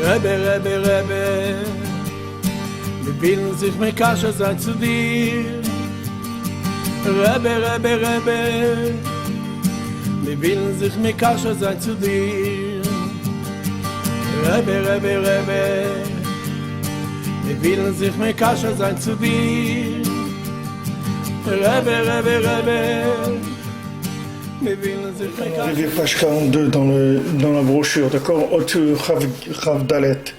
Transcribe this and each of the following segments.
Rebbe, Rebbe, Rebbe, wir willen sich mit Kasche sein zu dir. Rebbe, Rebbe, Rebbe, wir willen sich mit Kasche sein zu dir. Rebbe, Rebbe, Rebbe, wir willen sich mit Kasche sein zu dir. Rebbe, Rebbe, Rebbe, On arrive page 42 dans la brochure, d'accord? Otu Chav Dalet.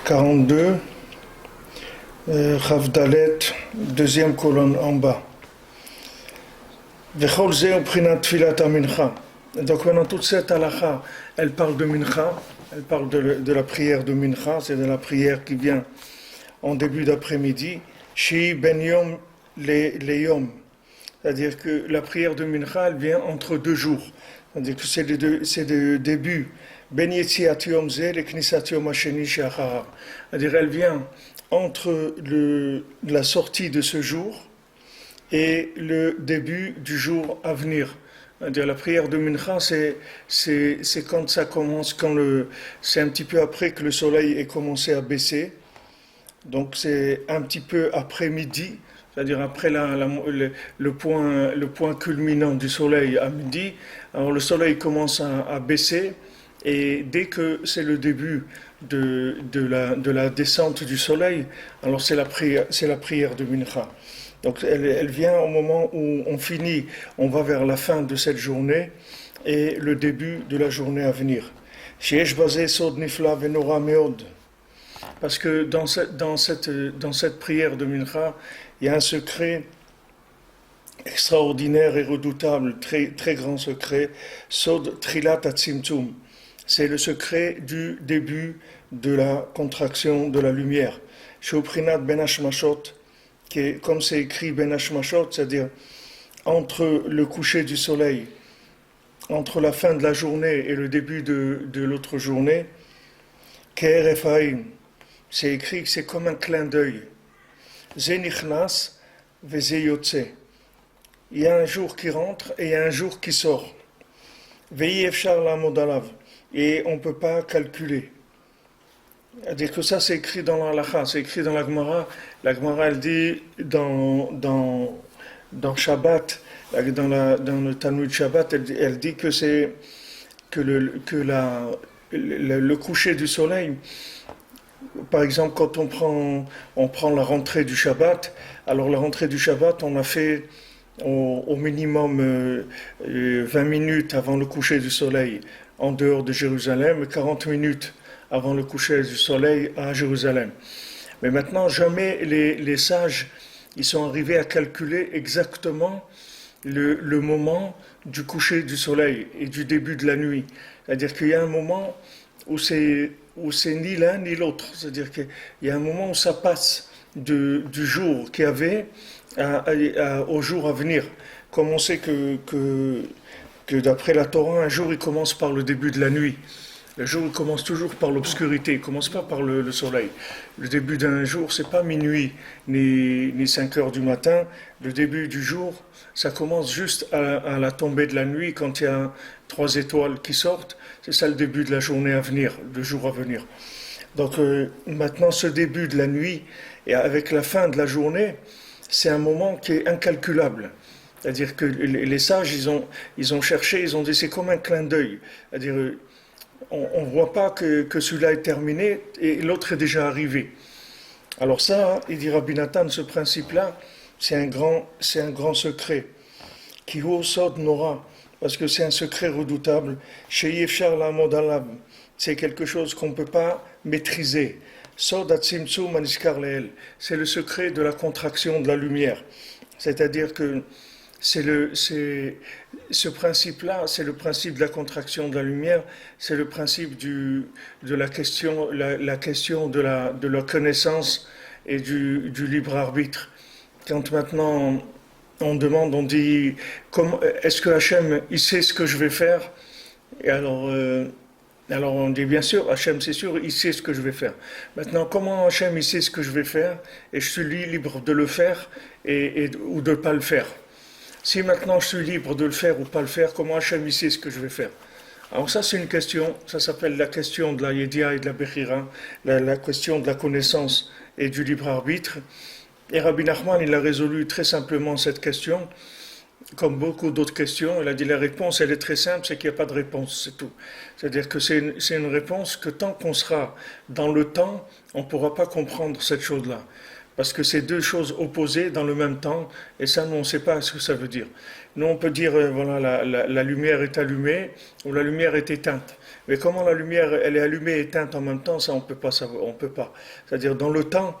42, Chav Dalet, deuxième colonne en bas. Vechol ze uprinat tfilat mincha. Donc maintenant toute cette halakha, elle parle de mincha, elle parle de la prière de mincha, c'est de la prière qui vient en début d'après-midi. Shi ben yom le yom. C'est-à-dire que la prière de mincha, elle vient entre 2 jours. C'est-à-dire que c'est le début. Ben yetziat yom ze le knisat yom hasheni she'acharav. C'est-à-dire elle vient entre la sortie de ce jour et le début du jour à venir. C'est-à-dire la prière de mincha, c'est quand ça commence, c'est un petit peu après que le soleil ait commencé à baisser. Donc c'est un petit peu après midi. C'est-à-dire après le point culminant du soleil à midi, alors le soleil commence à baisser et dès que c'est le début de la descente du soleil, alors c'est la prière de mincha. Donc elle vient au moment où on finit, on va vers la fin de cette journée et le début de la journée à venir. Sheyesh bazeh sod nifla venora meod. Parce que dans cette prière de mincha, il y a un secret extraordinaire et redoutable, très, très grand secret, Sod Trilat Atzimtzum. C'est le secret du début de la contraction de la lumière. Sheuprinat Ben Hashmashot, qui est, comme c'est écrit Ben Hashmashot, c'est-à-dire entre le coucher du soleil, entre la fin de la journée et le début de l'autre journée, Ke'er Ephraim, c'est écrit que c'est comme un clin d'œil. Zenichnas vezeyotse. Il y a un jour qui rentre et il y a un jour qui sort. Veyi efshar lamodalav. Et on ne peut pas calculer. C'est-à-dire que ça c'est écrit dans la halakha, c'est écrit dans la Gemara. La Gemara elle dit dans Shabbat, dans le Talmud Shabbat, elle dit que c'est que le coucher du soleil. Par exemple, quand on prend la rentrée du Shabbat, alors la rentrée du Shabbat, on a fait au minimum 20 minutes avant le coucher du soleil en dehors de Jérusalem, et 40 minutes avant le coucher du soleil à Jérusalem. Mais maintenant, jamais les sages, ils sont arrivés à calculer exactement le moment du coucher du soleil et du début de la nuit. C'est-à-dire qu'il y a un moment où c'est ni l'un ni l'autre. C'est-à-dire qu'il y a un moment où ça passe du jour qu'il y avait au jour à venir. Comme on sait que d'après la Torah, un jour il commence par le début de la nuit. Le jour il commence toujours par l'obscurité, il ne commence pas par le soleil. Le début d'un jour, c'est pas minuit ni 5 heures du matin. Le début du jour, ça commence juste à la tombée de la nuit, quand il y a 3 étoiles qui sortent. C'est ça le début de la journée à venir, le jour à venir. Donc maintenant, ce début de la nuit, et avec la fin de la journée, c'est un moment qui est incalculable. C'est-à-dire que les sages, ils ont cherché, ils ont dit c'est comme un clin d'œil. C'est-à-dire on ne voit pas que celui-là est terminé et l'autre est déjà arrivé. Alors ça, il dit Rabbi Nathan, ce principe-là, c'est un grand secret. Kihu sod nora, parce que c'est un secret redoutable. Sheyefshar lamod alav, c'est quelque chose qu'on ne peut pas maîtriser. Sod atzimtzum aniskar leel, c'est le secret de la contraction de la lumière. C'est-à-dire que ce principe-là, c'est le principe de la contraction de la lumière, c'est le principe de la question, la question de la connaissance et du libre arbitre. Quand maintenant on demande, on dit, est-ce que Hachem, il sait ce que je vais faire? Et alors on dit, bien sûr, Hachem, c'est sûr, il sait ce que je vais faire. Maintenant, comment Hachem, il sait ce que je vais faire, et je suis libre de le faire ou de ne pas le faire? Si maintenant je suis libre de le faire ou pas le faire, comment Hachem il sait ce que je vais faire? Alors ça, c'est une question, ça s'appelle la question de la Yedia et de la Bechira, la question de la connaissance et du libre arbitre. Et Rabbi Nachman, il a résolu très simplement cette question, comme beaucoup d'autres questions. Il a dit la réponse, elle est très simple, c'est qu'il n'y a pas de réponse, c'est tout. C'est-à-dire que c'est une réponse que tant qu'on sera dans le temps, on ne pourra pas comprendre cette chose-là. Parce que c'est deux choses opposées dans le même temps, et ça, nous, on ne sait pas ce que ça veut dire. Nous, on peut dire, voilà, la lumière est allumée, ou la lumière est éteinte. Mais comment la lumière, elle est allumée et éteinte en même temps, ça, on ne peut pas savoir, on peut pas. C'est-à-dire, dans le temps,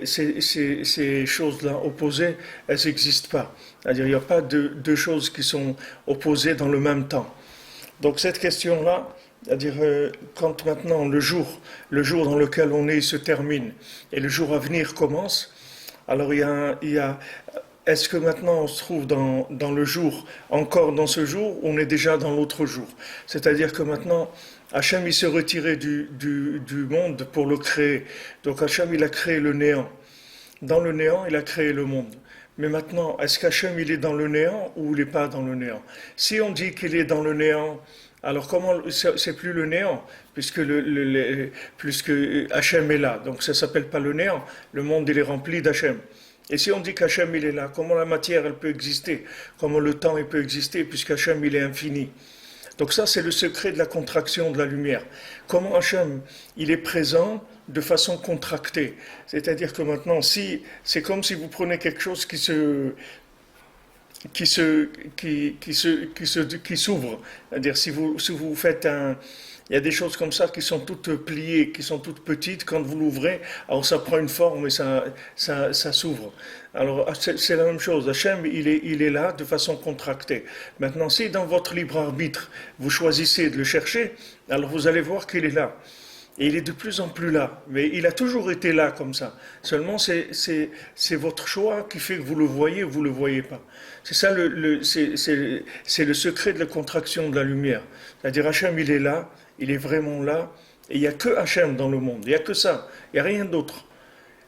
ces choses-là opposées, elles n'existent pas. C'est-à-dire, il n'y a pas deux choses qui sont opposées dans le même temps. Donc, cette question-là, c'est-à-dire, quand maintenant le jour dans lequel on est se termine et le jour à venir commence, alors il y a est-ce que maintenant on se trouve dans le jour, encore dans ce jour, ou on est déjà dans l'autre jour? C'est-à-dire que maintenant, Hachem il s'est retiré du monde pour le créer. Donc Hachem il a créé le néant. Dans le néant, il a créé le monde. Mais maintenant, est-ce qu'Hachem il est dans le néant ou il n'est pas dans le néant? Si on dit qu'il est dans le néant, alors comment c'est plus le néant puisque puisque Hachem est là. Donc ça s'appelle pas le néant. Le monde il est rempli d'Hachem. Et si on dit qu'Hachem il est là, comment la matière elle peut exister? Comment le temps il peut exister puisqu'Hachem il est infini? Donc ça c'est le secret de la contraction de la lumière. Comment Hachem il est présent de façon contractée. C'est-à-dire que maintenant si c'est comme si vous prenez quelque chose qui s'ouvre. C'est-à-dire si vous faites il y a des choses comme ça qui sont toutes pliées, qui sont toutes petites. Quand vous l'ouvrez, alors ça prend une forme et ça s'ouvre. Alors c'est la même chose. Hachem, il est là de façon contractée. Maintenant, si dans votre libre arbitre, vous choisissez de le chercher, alors vous allez voir qu'il est là. Et il est de plus en plus là. Mais il a toujours été là comme ça. Seulement, c'est votre choix qui fait que vous le voyez ou vous ne le voyez pas. C'est ça, c'est le secret de la contraction de la lumière. C'est-à-dire, Hachem, il est là, il est vraiment là, et il n'y a que Hachem dans le monde. Il n'y a que ça, il n'y a rien d'autre.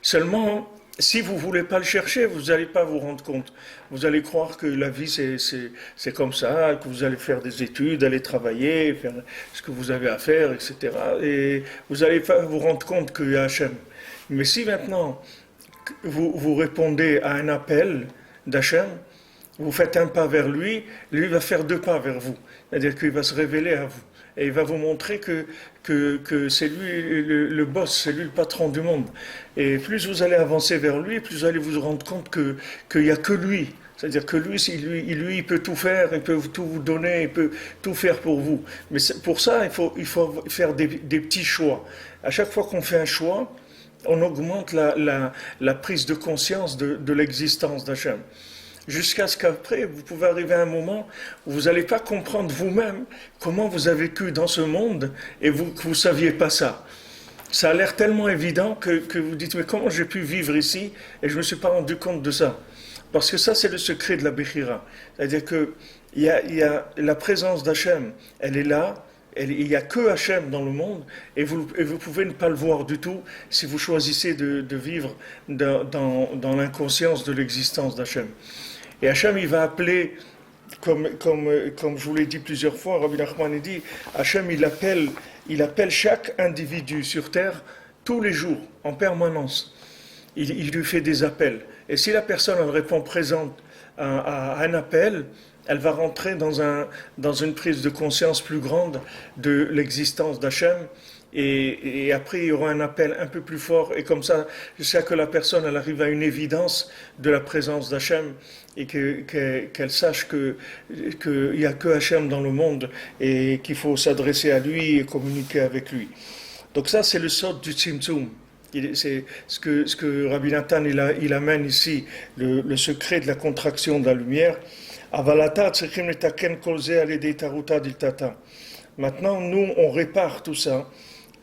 Seulement, si vous ne voulez pas le chercher, vous n'allez pas vous rendre compte. Vous allez croire que la vie, c'est comme ça, que vous allez faire des études, aller travailler, faire ce que vous avez à faire, etc. Et vous n'allez pas vous rendre compte qu'il y a Hachem. Mais si maintenant, vous répondez à un appel d'Hachem, vous faites un pas vers lui, lui va faire deux pas vers vous. C'est-à-dire qu'il va se révéler à vous. Et il va vous montrer que c'est lui le boss, c'est lui le patron du monde. Et plus vous allez avancer vers lui, plus vous allez vous rendre compte qu'il n'y a que lui. C'est-à-dire que lui, il peut tout faire, il peut tout vous donner, il peut tout faire pour vous. Mais pour ça, il faut faire des petits choix. À chaque fois qu'on fait un choix, on augmente la prise de conscience de l'existence d'Hachem. Jusqu'à ce qu'après, vous pouvez arriver à un moment où vous n'allez pas comprendre vous-même comment vous avez vécu dans ce monde et que vous ne saviez pas ça. Ça a l'air tellement évident que vous dites, mais comment j'ai pu vivre ici et je ne me suis pas rendu compte de ça? Parce que ça, c'est le secret de la Bechira. C'est-à-dire qu'il y a la présence d'Hachem, elle est là, il n'y a que Hachem dans le monde et vous pouvez ne pas le voir du tout si vous choisissez de vivre dans l'inconscience de l'existence d'Hachem. Et Hachem, il va appeler, comme je vous l'ai dit plusieurs fois, Rabbi Nachman dit, Hachem, il appelle chaque individu sur terre tous les jours, en permanence. Il lui fait des appels. Et si la personne elle répond présente à un appel, elle va rentrer dans une prise de conscience plus grande de l'existence d'Hachem. Et après, il y aura un appel un peu plus fort. Et comme ça, jusqu'à que la personne elle arrive à une évidence de la présence d'Hachem et qu'elle sache qu'il n'y a que Hachem dans le monde et qu'il faut s'adresser à lui et communiquer avec lui. Donc ça, c'est le sort du Tzimtzum. C'est ce que Rabbi Nathan il amène ici, le secret de la contraction de la lumière. Maintenant, nous, on répare tout ça,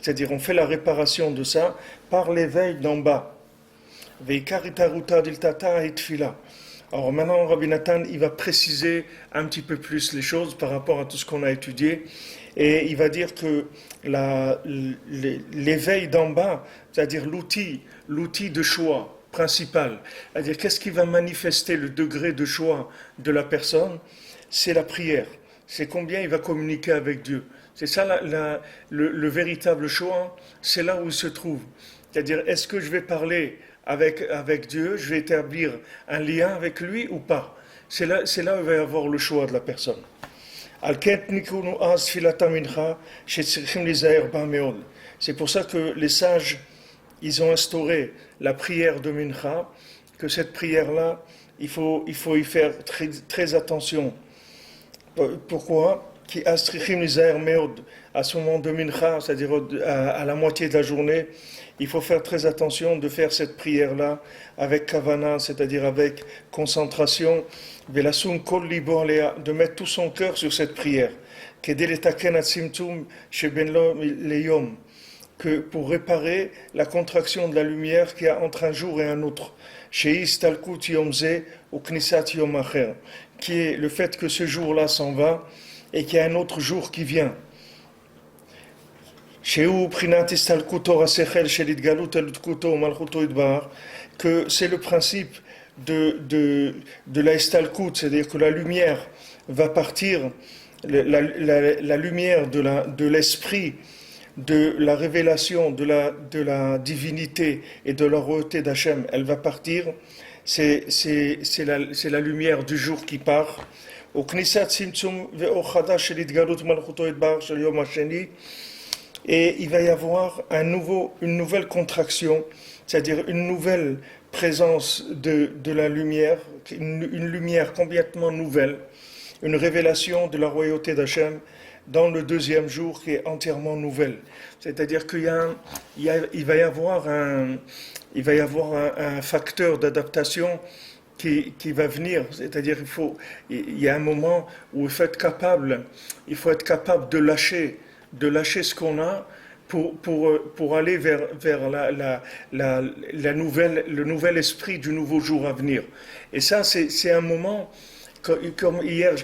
c'est-à-dire on fait la réparation de ça par l'éveil d'en bas. Alors maintenant, Rabbi Nathan, il va préciser un petit peu plus les choses par rapport à tout ce qu'on a étudié. Et il va dire que l'éveil d'en bas, c'est-à-dire l'outil de choix principal, c'est-à-dire qu'est-ce qui va manifester le degré de choix de la personne, c'est la prière. c'est combien il va communiquer avec Dieu. C'est ça le véritable choix, c'est là où il se trouve. C'est-à-dire, est-ce que je vais parler avec Dieu, je vais établir un lien avec lui ou pas? C'est là où il va y avoir le choix de la personne. C'est pour ça que les sages, ils ont instauré la prière de Mincha, que cette prière-là, il faut y faire très, très attention. Pourquoi? À ce moment de Mincha, c'est-à-dire à la moitié de la journée, il faut faire très attention de faire cette prière-là avec kavana, c'est-à-dire avec concentration, de mettre tout son cœur sur cette prière. Que pour réparer la contraction de la lumière qu'il y a entre un jour et un autre, qui est le fait que ce jour-là s'en va et qu'il y a un autre jour qui vient. Que c'est le principe de la estalkut, c'est-à-dire que la lumière va partir, la lumière de l'esprit, de la révélation de la divinité et de la royauté d'Hachem, elle va partir. C'est la lumière du jour qui part. Et il va y avoir une nouvelle contraction, c'est-à-dire une nouvelle présence de la lumière, une lumière complètement nouvelle, une révélation de la royauté d'Hachem dans le deuxième jour qui est entièrement nouvelle. C'est-à-dire qu'il va y avoir un facteur d'adaptation qui va venir. C'est-à-dire il y a un moment où il faut être capable de lâcher ce qu'on a pour aller vers le nouvel esprit du nouveau jour à venir. Et ça, c'est un moment, comme hier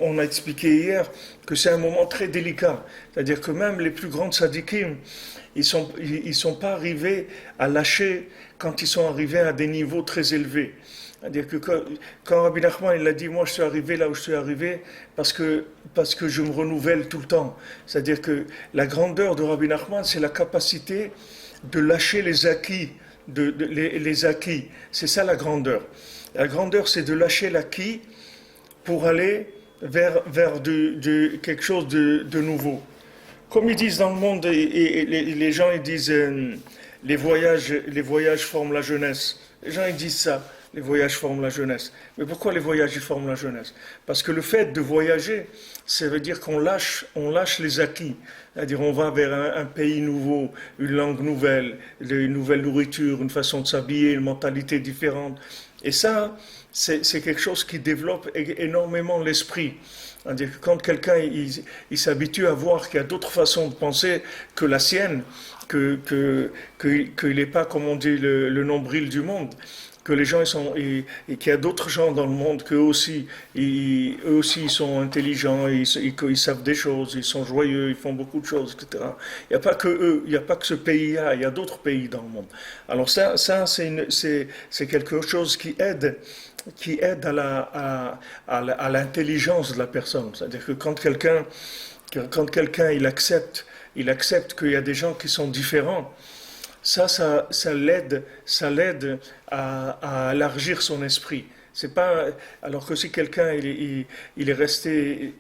on a expliqué hier, que c'est un moment très délicat. C'est-à-dire que même les plus grands tzadikim, ils sont pas arrivés à lâcher quand ils sont arrivés à des niveaux très élevés. C'est-à-dire que quand Rabbi Nachman il a dit, moi je suis arrivé là où je suis arrivé parce que je me renouvelle tout le temps. C'est-à-dire que la grandeur de Rabbi Nachman, c'est la capacité de lâcher les acquis, les acquis. C'est ça la grandeur. La grandeur, c'est de lâcher l'acquis pour aller vers quelque chose de nouveau. Comme ils disent dans le monde, et les gens ils disent les voyages forment la jeunesse. Les gens ils disent ça. Les voyages forment la jeunesse. Mais pourquoi les voyages ils forment la jeunesse? Parce que le fait de voyager, ça veut dire qu'on lâche les acquis. C'est-à-dire on va vers un pays nouveau, une langue nouvelle, une nouvelle nourriture, une façon de s'habiller, une mentalité différente. Et ça, c'est quelque chose qui développe énormément l'esprit. C'est-à-dire que quand quelqu'un il s'habitue à voir qu'il y a d'autres façons de penser que la sienne, qu'il n'est pas, comme on dit, le nombril du monde, que les gens et qu'il y a d'autres gens dans le monde qu'eux aussi ils sont intelligents, ils savent des choses, ils sont joyeux, ils font beaucoup de choses, etc. Il n'y a pas que eux, il n'y a pas que ce pays-là, il y a d'autres pays dans le monde. Alors ça c'est quelque chose qui aide à l'intelligence de la personne. C'est-à-dire que quand quelqu'un il accepte qu'il y a des gens qui sont différents, ça l'aide à élargir son esprit. C'est pas, alors que si quelqu'un il est resté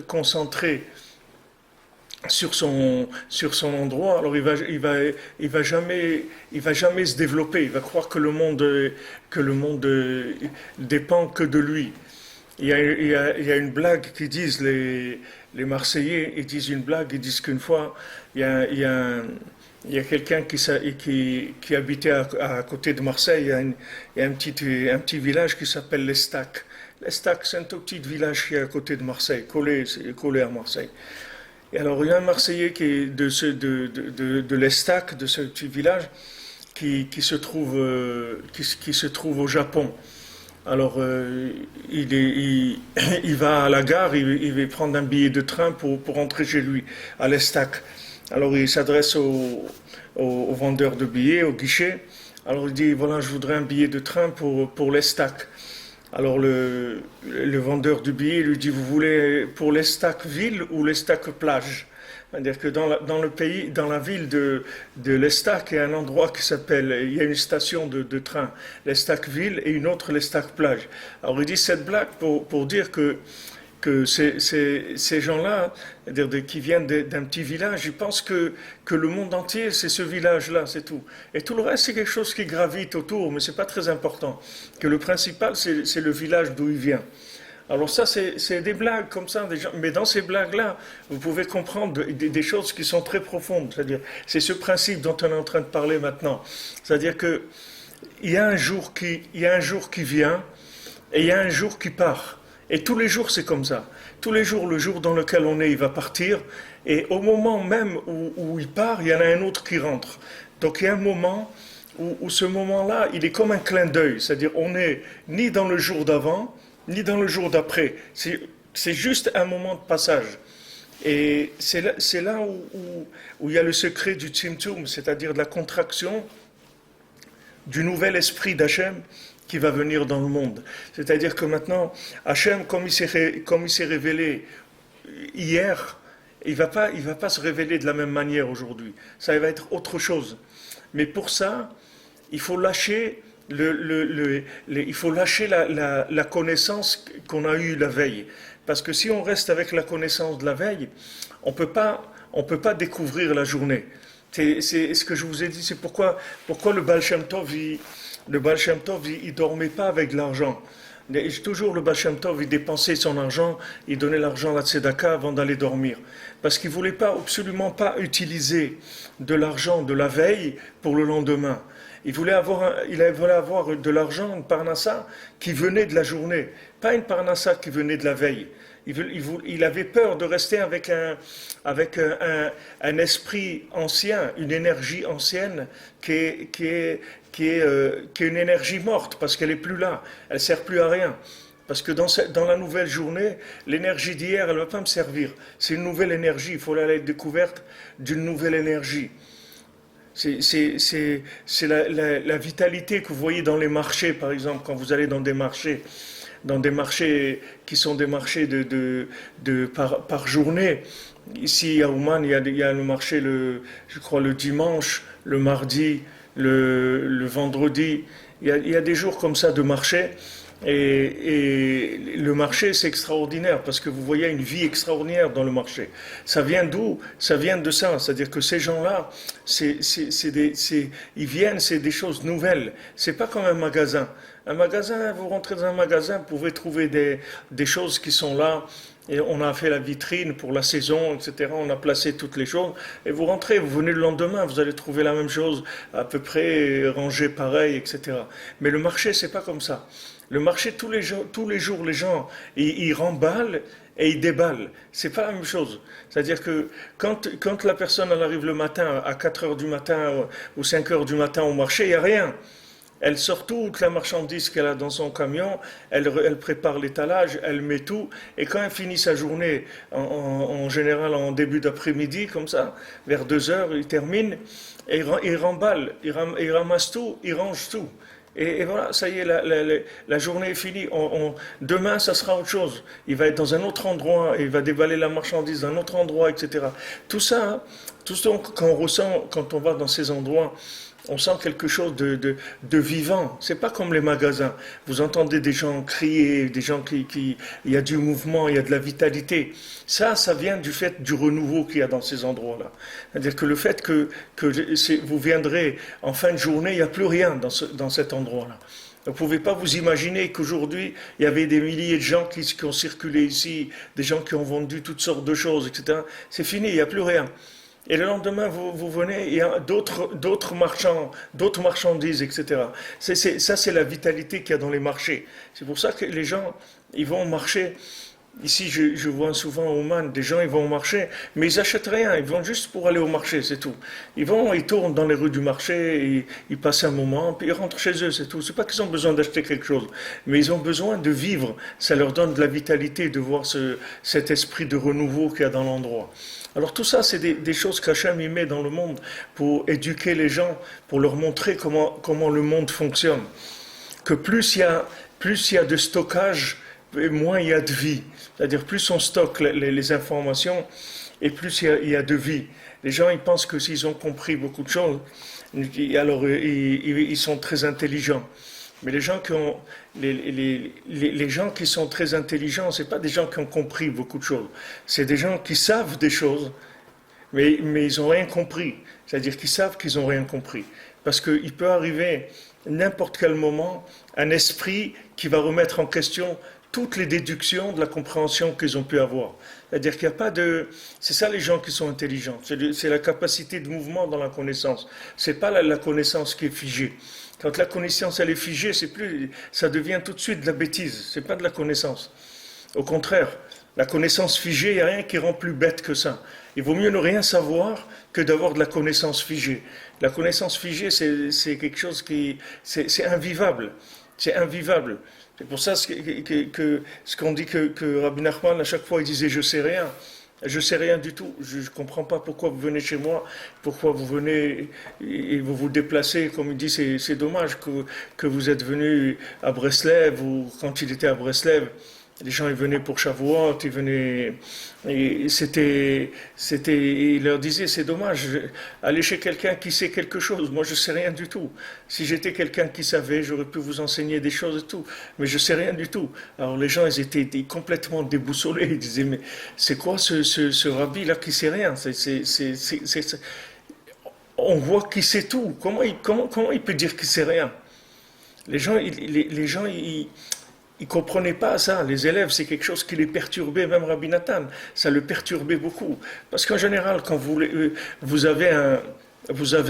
concentré sur son endroit, alors il va jamais se développer. Il va croire que le monde dépend que de lui. Il y a une blague qui disent les Marseillais, ils disent une blague, ils disent qu'une fois il y a quelqu'un qui habitait à côté de Marseille. Il y a un petit village qui s'appelle l'Estac. L'Estac, c'est un tout petit village qui est à côté de Marseille, collé à Marseille. Et alors il y a un Marseillais qui est de l'Estac, de ce petit village, qui se trouve au Japon. Alors il va à la gare, il va prendre un billet de train pour rentrer chez lui à l'Estac. Alors il s'adresse au vendeur de billets, au guichet. Alors il dit, voilà, je voudrais un billet de train pour l'Estac. Alors le vendeur du billet lui dit, vous voulez pour l'Estac ville ou l'Estac plage? C'est-à-dire que dans le pays, dans la ville de l'Estac, il y a un endroit qui s'appelle, il y a une station de train, l'Estac ville, et une autre l'Estac plage. Alors il dit cette blague pour dire que ces gens-là, c'est-à-dire qui viennent d'un petit village, ils pensent que le monde entier, c'est ce village-là, c'est tout. Et tout le reste, c'est quelque chose qui gravite autour, mais c'est pas très important. Que le principal, c'est le village d'où il vient. Alors ça, c'est des blagues comme ça, mais dans ces blagues-là, vous pouvez comprendre des choses qui sont très profondes. C'est-à-dire, c'est ce principe dont on est en train de parler maintenant. C'est-à-dire que il y a un jour qui vient et il y a un jour qui part. Et tous les jours, c'est comme ça. Tous les jours, le jour dans lequel on est, il va partir. Et au moment même où il part, il y en a un autre qui rentre. Donc il y a un moment où ce moment-là, il est comme un clin d'œil. C'est-à-dire, on n'est ni dans le jour d'avant, ni dans le jour d'après. C'est juste un moment de passage. Et c'est là où il y a le secret du Tzimtzum, c'est-à-dire de la contraction du nouvel esprit d'Hachem qui va venir dans le monde. C'est-à-dire que maintenant, Hachem, comme il s'est révélé hier, il va pas se révéler de la même manière aujourd'hui. Ça va être autre chose. Mais pour ça, il faut lâcher il faut lâcher la connaissance qu'on a eue la veille. Parce que si on reste avec la connaissance de la veille, on peut pas découvrir la journée. C'est ce que je vous ai dit, c'est pourquoi le Baal Shem Tov, il dormait pas avec de l'argent. Toujours le Baal Shem Tov, il dépensait son argent, il donnait l'argent à la tzedaka avant d'aller dormir. Parce qu'il voulait absolument pas utiliser de l'argent de la veille pour le lendemain. Il voulait avoir de l'argent, une parnassa qui venait de la journée, pas une parnassa qui venait de la veille. Il avait peur de rester avec un esprit ancien, une énergie ancienne qui est une énergie morte parce qu'elle est plus là, elle sert plus à rien. Parce que dans la nouvelle journée, l'énergie d'hier, elle ne va pas me servir. C'est une nouvelle énergie, il faut aller à la découverte d'une nouvelle énergie. C'est la vitalité que vous voyez dans les marchés, par exemple, quand vous allez dans des marchés qui sont des marchés par journée. Ici à Ouman, il y a le marché, je crois, le dimanche, le mardi, le vendredi. Il y a des jours comme ça de marché. Et le marché, c'est extraordinaire parce que vous voyez une vie extraordinaire dans le marché. Ça vient d'où? Ça vient de ça. C'est-à-dire que ces gens-là, ils viennent, c'est des choses nouvelles. C'est pas comme un magasin. Un magasin, vous rentrez dans un magasin, vous pouvez trouver des choses qui sont là. Et on a fait la vitrine pour la saison, etc. On a placé toutes les choses. Et vous rentrez, vous venez le lendemain, vous allez trouver la même chose, à peu près rangée pareil, etc. Mais le marché, c'est pas comme ça. Le marché, tous les jours, les gens, ils remballent et ils déballent. C'est pas la même chose. C'est-à-dire que quand la personne elle arrive le matin, à 4 heures du matin ou 5 heures du matin au marché, il n'y a rien. Elle sort toute la marchandise qu'elle a dans son camion, elle prépare l'étalage, elle met tout, et quand elle finit sa journée, en général en début d'après-midi, comme ça, vers 2 heures, il termine, et il remballe, il ramasse tout, il range tout. Et voilà, ça y est, la journée est finie. Demain, ça sera autre chose. Il va être dans un autre endroit, il va déballer la marchandise dans un autre endroit, etc. Tout ça, quand on va dans ces endroits, on sent quelque chose de vivant. C'est pas comme les magasins. Vous entendez des gens crier, des gens il y a du mouvement, il y a de la vitalité. Ça vient du fait du renouveau qu'il y a dans ces endroits-là. C'est-à-dire que le fait que vous viendrez en fin de journée, il n'y a plus rien dans cet endroit-là. Vous ne pouvez pas vous imaginer qu'aujourd'hui, il y avait des milliers de gens qui ont circulé ici, des gens qui ont vendu toutes sortes de choses, etc. C'est fini, il n'y a plus rien. Et le lendemain, vous venez, il y a d'autres marchands, d'autres marchandises, etc. Ça, c'est la vitalité qu'il y a dans les marchés. C'est pour ça que les gens, ils vont au marché. Ici, je vois souvent au Oman, des gens, ils vont au marché, mais ils n'achètent rien, ils vont juste pour aller au marché, c'est tout. Ils tournent dans les rues du marché, ils passent un moment, puis ils rentrent chez eux, c'est tout. C'est pas qu'ils ont besoin d'acheter quelque chose, mais ils ont besoin de vivre. Ça leur donne de la vitalité de voir cet esprit de renouveau qu'il y a dans l'endroit. Alors tout ça, c'est des choses qu'Hachem y met dans le monde pour éduquer les gens, pour leur montrer comment le monde fonctionne. Que plus il plus il y a de stockage, et moins il y a de vie. C'est-à-dire plus on stocke les informations, et plus il y a de vie. Les gens, ils pensent que s'ils ont compris beaucoup de choses, alors ils sont très intelligents. Mais les gens qui sont très intelligents, c'est pas des gens qui ont compris beaucoup de choses. C'est des gens qui savent des choses, mais ils n'ont rien compris. C'est-à-dire qu'ils savent qu'ils n'ont rien compris. Parce qu'il peut arriver n'importe quel moment un esprit qui va remettre en question toutes les déductions de la compréhension qu'ils ont pu avoir. C'est-à-dire qu'il n'y a pas de... C'est ça les gens qui sont intelligents. C'est la capacité de mouvement dans la connaissance. C'est pas la connaissance qui est figée. Quand la connaissance elle est figée, ça devient tout de suite de la bêtise. C'est pas de la connaissance. Au contraire, la connaissance figée, il n'y a rien qui rend plus bête que ça. Il vaut mieux ne rien savoir que d'avoir de la connaissance figée. La connaissance figée, c'est quelque chose c'est invivable. C'est invivable. C'est pour ça ce qu'on dit que Rabbi Nachman, à chaque fois, il disait « je sais rien ». Je sais rien du tout. Je ne comprends pas pourquoi vous venez chez moi, pourquoi vous venez et vous vous déplacez. Comme il dit, c'est dommage que vous êtes venu à Breslev, ou quand il était à Breslev, les gens ils venaient pour Shavuot, ils venaient et il leur disait c'est dommage, allez chez quelqu'un qui sait quelque chose. Moi je sais rien du tout. Si j'étais quelqu'un qui savait, j'aurais pu vous enseigner des choses et tout, mais je sais rien du tout. Alors les gens ils étaient complètement déboussolés. Ils disaient mais c'est quoi ce rabbi là qui sait rien? On voit qu'il sait tout. Comment il peut dire qu'il sait rien? Les gens ils comprenaient pas ça. Les élèves, c'est quelque chose qui les perturbait, même Rabbi Nathan, ça le perturbait beaucoup. Parce qu'en général, quand vous avez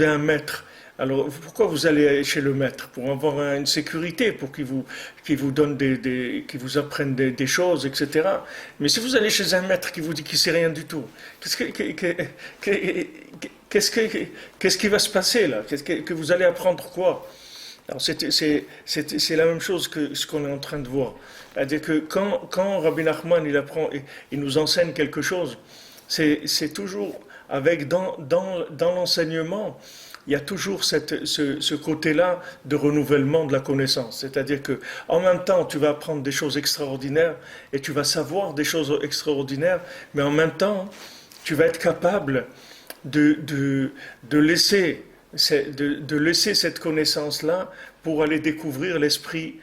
un maître, alors pourquoi vous allez chez le maître? Pour avoir une sécurité, pour qu'il vous donne qu'il vous apprenne des choses, etc. Mais si vous allez chez un maître qui vous dit qu'il sait rien du tout, qu'est-ce qui va se passer là? Que vous allez apprendre quoi? Alors c'est la même chose que ce qu'on est en train de voir. C'est-à-dire que quand Rabbi Nachman il nous enseigne quelque chose, c'est toujours avec dans l'enseignement, il y a toujours ce côté-là de renouvellement de la connaissance. C'est-à-dire que en même temps, tu vas apprendre des choses extraordinaires et tu vas savoir des choses extraordinaires, mais en même temps, tu vas être capable de laisser cette connaissance-là pour aller découvrir l'esprit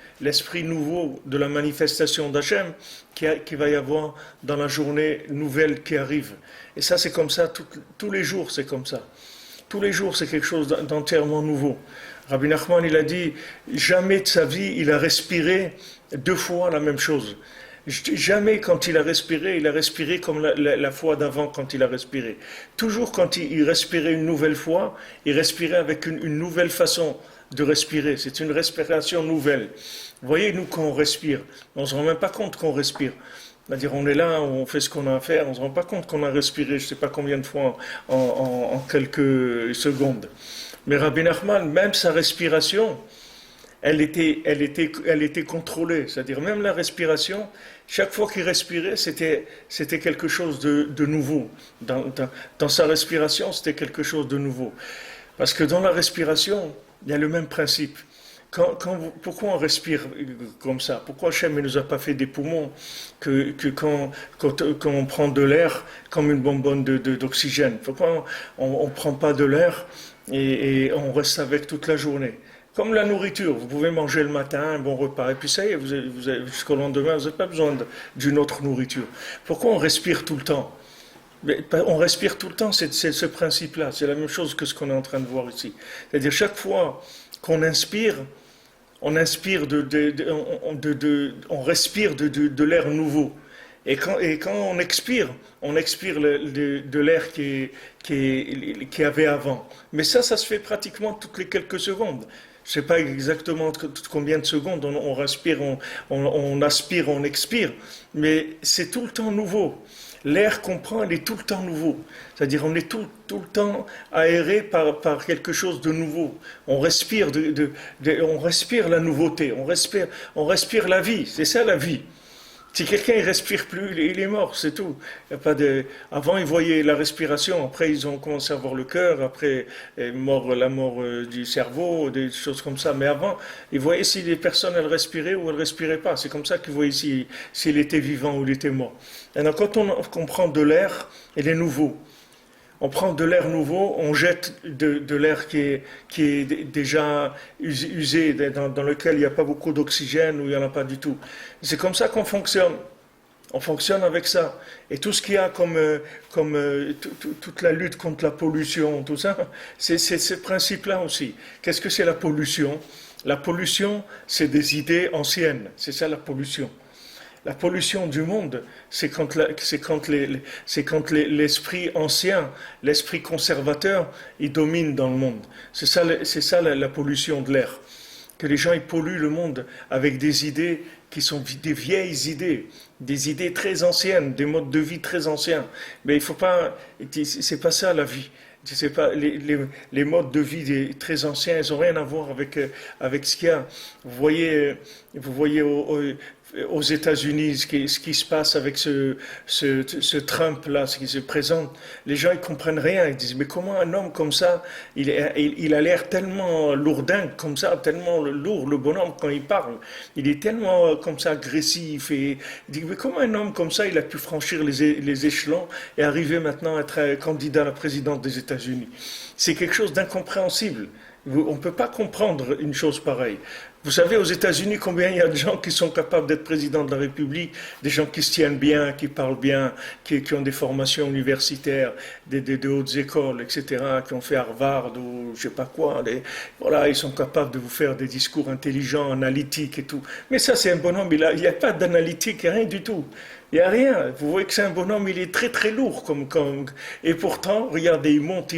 nouveau de la manifestation d'Hachem qui va y avoir dans la journée nouvelle qui arrive. Et ça, c'est comme ça, tous les jours, c'est comme ça. Tous les jours, c'est quelque chose d'entièrement nouveau. Rabbi Nachman, il a dit, jamais de sa vie, il a respiré 2 fois la même chose. Jamais quand il a respiré comme la fois d'avant quand il a respiré. Toujours quand il respirait une nouvelle fois, il respirait avec une nouvelle façon de respirer. C'est une respiration nouvelle. Vous voyez, nous, quand on respire, on ne se rend même pas compte qu'on respire. C'est-à-dire, on est là, on fait ce qu'on a à faire, on ne se rend pas compte qu'on a respiré, je ne sais pas combien de fois en quelques secondes. Mais Rabbi Nachman, même sa respiration, elle était contrôlée. C'est-à-dire, même la respiration, chaque fois qu'il respirait, c'était quelque chose de nouveau. Dans sa respiration, c'était quelque chose de nouveau. Parce que dans la respiration, il y a le même principe. Pourquoi on respire comme ça? Pourquoi Hachem ne nous a pas fait des poumons que quand on prend de l'air comme une bonbonne d'oxygène? Pourquoi on ne prend pas de l'air et on reste avec toute la journée? Comme la nourriture, vous pouvez manger le matin un bon repas et puis ça y est, jusqu'au lendemain, vous n'avez pas besoin d'une autre nourriture. Pourquoi on respire tout le temps? On respire tout le temps, c'est ce principe-là. C'est la même chose que ce qu'on est en train de voir ici. C'est-à-dire chaque fois qu'on inspire, on respire de l'air nouveau. Et quand on expire de l'air qui avait avant. Mais ça se fait pratiquement toutes les quelques secondes. Je ne sais pas exactement combien de secondes on respire, on aspire, on expire, mais c'est tout le temps nouveau. L'air qu'on prend, il est tout le temps nouveau. C'est-à-dire on est tout le temps aéré par quelque chose de nouveau. On respire, on respire la nouveauté, on respire la vie. C'est ça la vie. Si quelqu'un ne respire plus, il est mort, c'est tout. Il y a pas de... Avant, ils voyaient la respiration, après, ils ont commencé à voir le cœur, après, la mort du cerveau, des choses comme ça. Mais avant, ils voyaient si les personnes, elles respiraient ou elles ne respiraient pas. C'est comme ça qu'ils voyaient s'il était vivant ou il était mort. Et donc, quand on prend de l'air, il est nouveau. On prend de l'air nouveau, on jette de l'air qui est déjà usé, dans lequel il n'y a pas beaucoup d'oxygène ou il n'y en a pas du tout. C'est comme ça qu'on fonctionne. On fonctionne avec ça. Et tout ce qu'il y a toute la lutte contre la pollution, tout ça, c'est ce principe-là aussi. Qu'est-ce que c'est la pollution? La pollution, c'est des idées anciennes. C'est ça la pollution. La pollution du monde, c'est quand l'esprit ancien, l'esprit conservateur, il domine dans le monde. C'est ça la pollution de l'air. Que les gens ils polluent le monde avec des idées qui sont des vieilles idées, des idées très anciennes, des modes de vie très anciens. Mais il faut pas, c'est pas ça la vie. C'est pas, les modes de vie très anciens, ils n'ont rien à voir avec ce qu'il y a. Vous voyez aux États-Unis ce qui se passe avec ce Trump-là, ce qui se présente. Les gens, ils comprennent rien. Ils disent, mais comment un homme comme ça, il a l'air tellement lourdingue comme ça, tellement lourd, le bonhomme, quand il parle. Il est tellement comme ça agressif. Et il dit, mais comment un homme comme ça, il a pu franchir les échelons et arriver maintenant à être candidat à la présidence des États-Unis? C'est quelque chose d'incompréhensible. On ne peut pas comprendre une chose pareille. Vous savez, aux États-Unis, combien il y a de gens qui sont capables d'être présidents de la République, des gens qui se tiennent bien, qui parlent bien, qui ont des formations universitaires, de hautes écoles, etc., qui ont fait Harvard ou je sais pas quoi. Voilà, ils sont capables de vous faire des discours intelligents, analytiques et tout. Mais ça, c'est un bonhomme, il n'y a pas d'analytique, rien du tout. Il n'y a rien. Vous voyez que c'est un bonhomme, il est très très lourd. Et pourtant, regardez, il monte.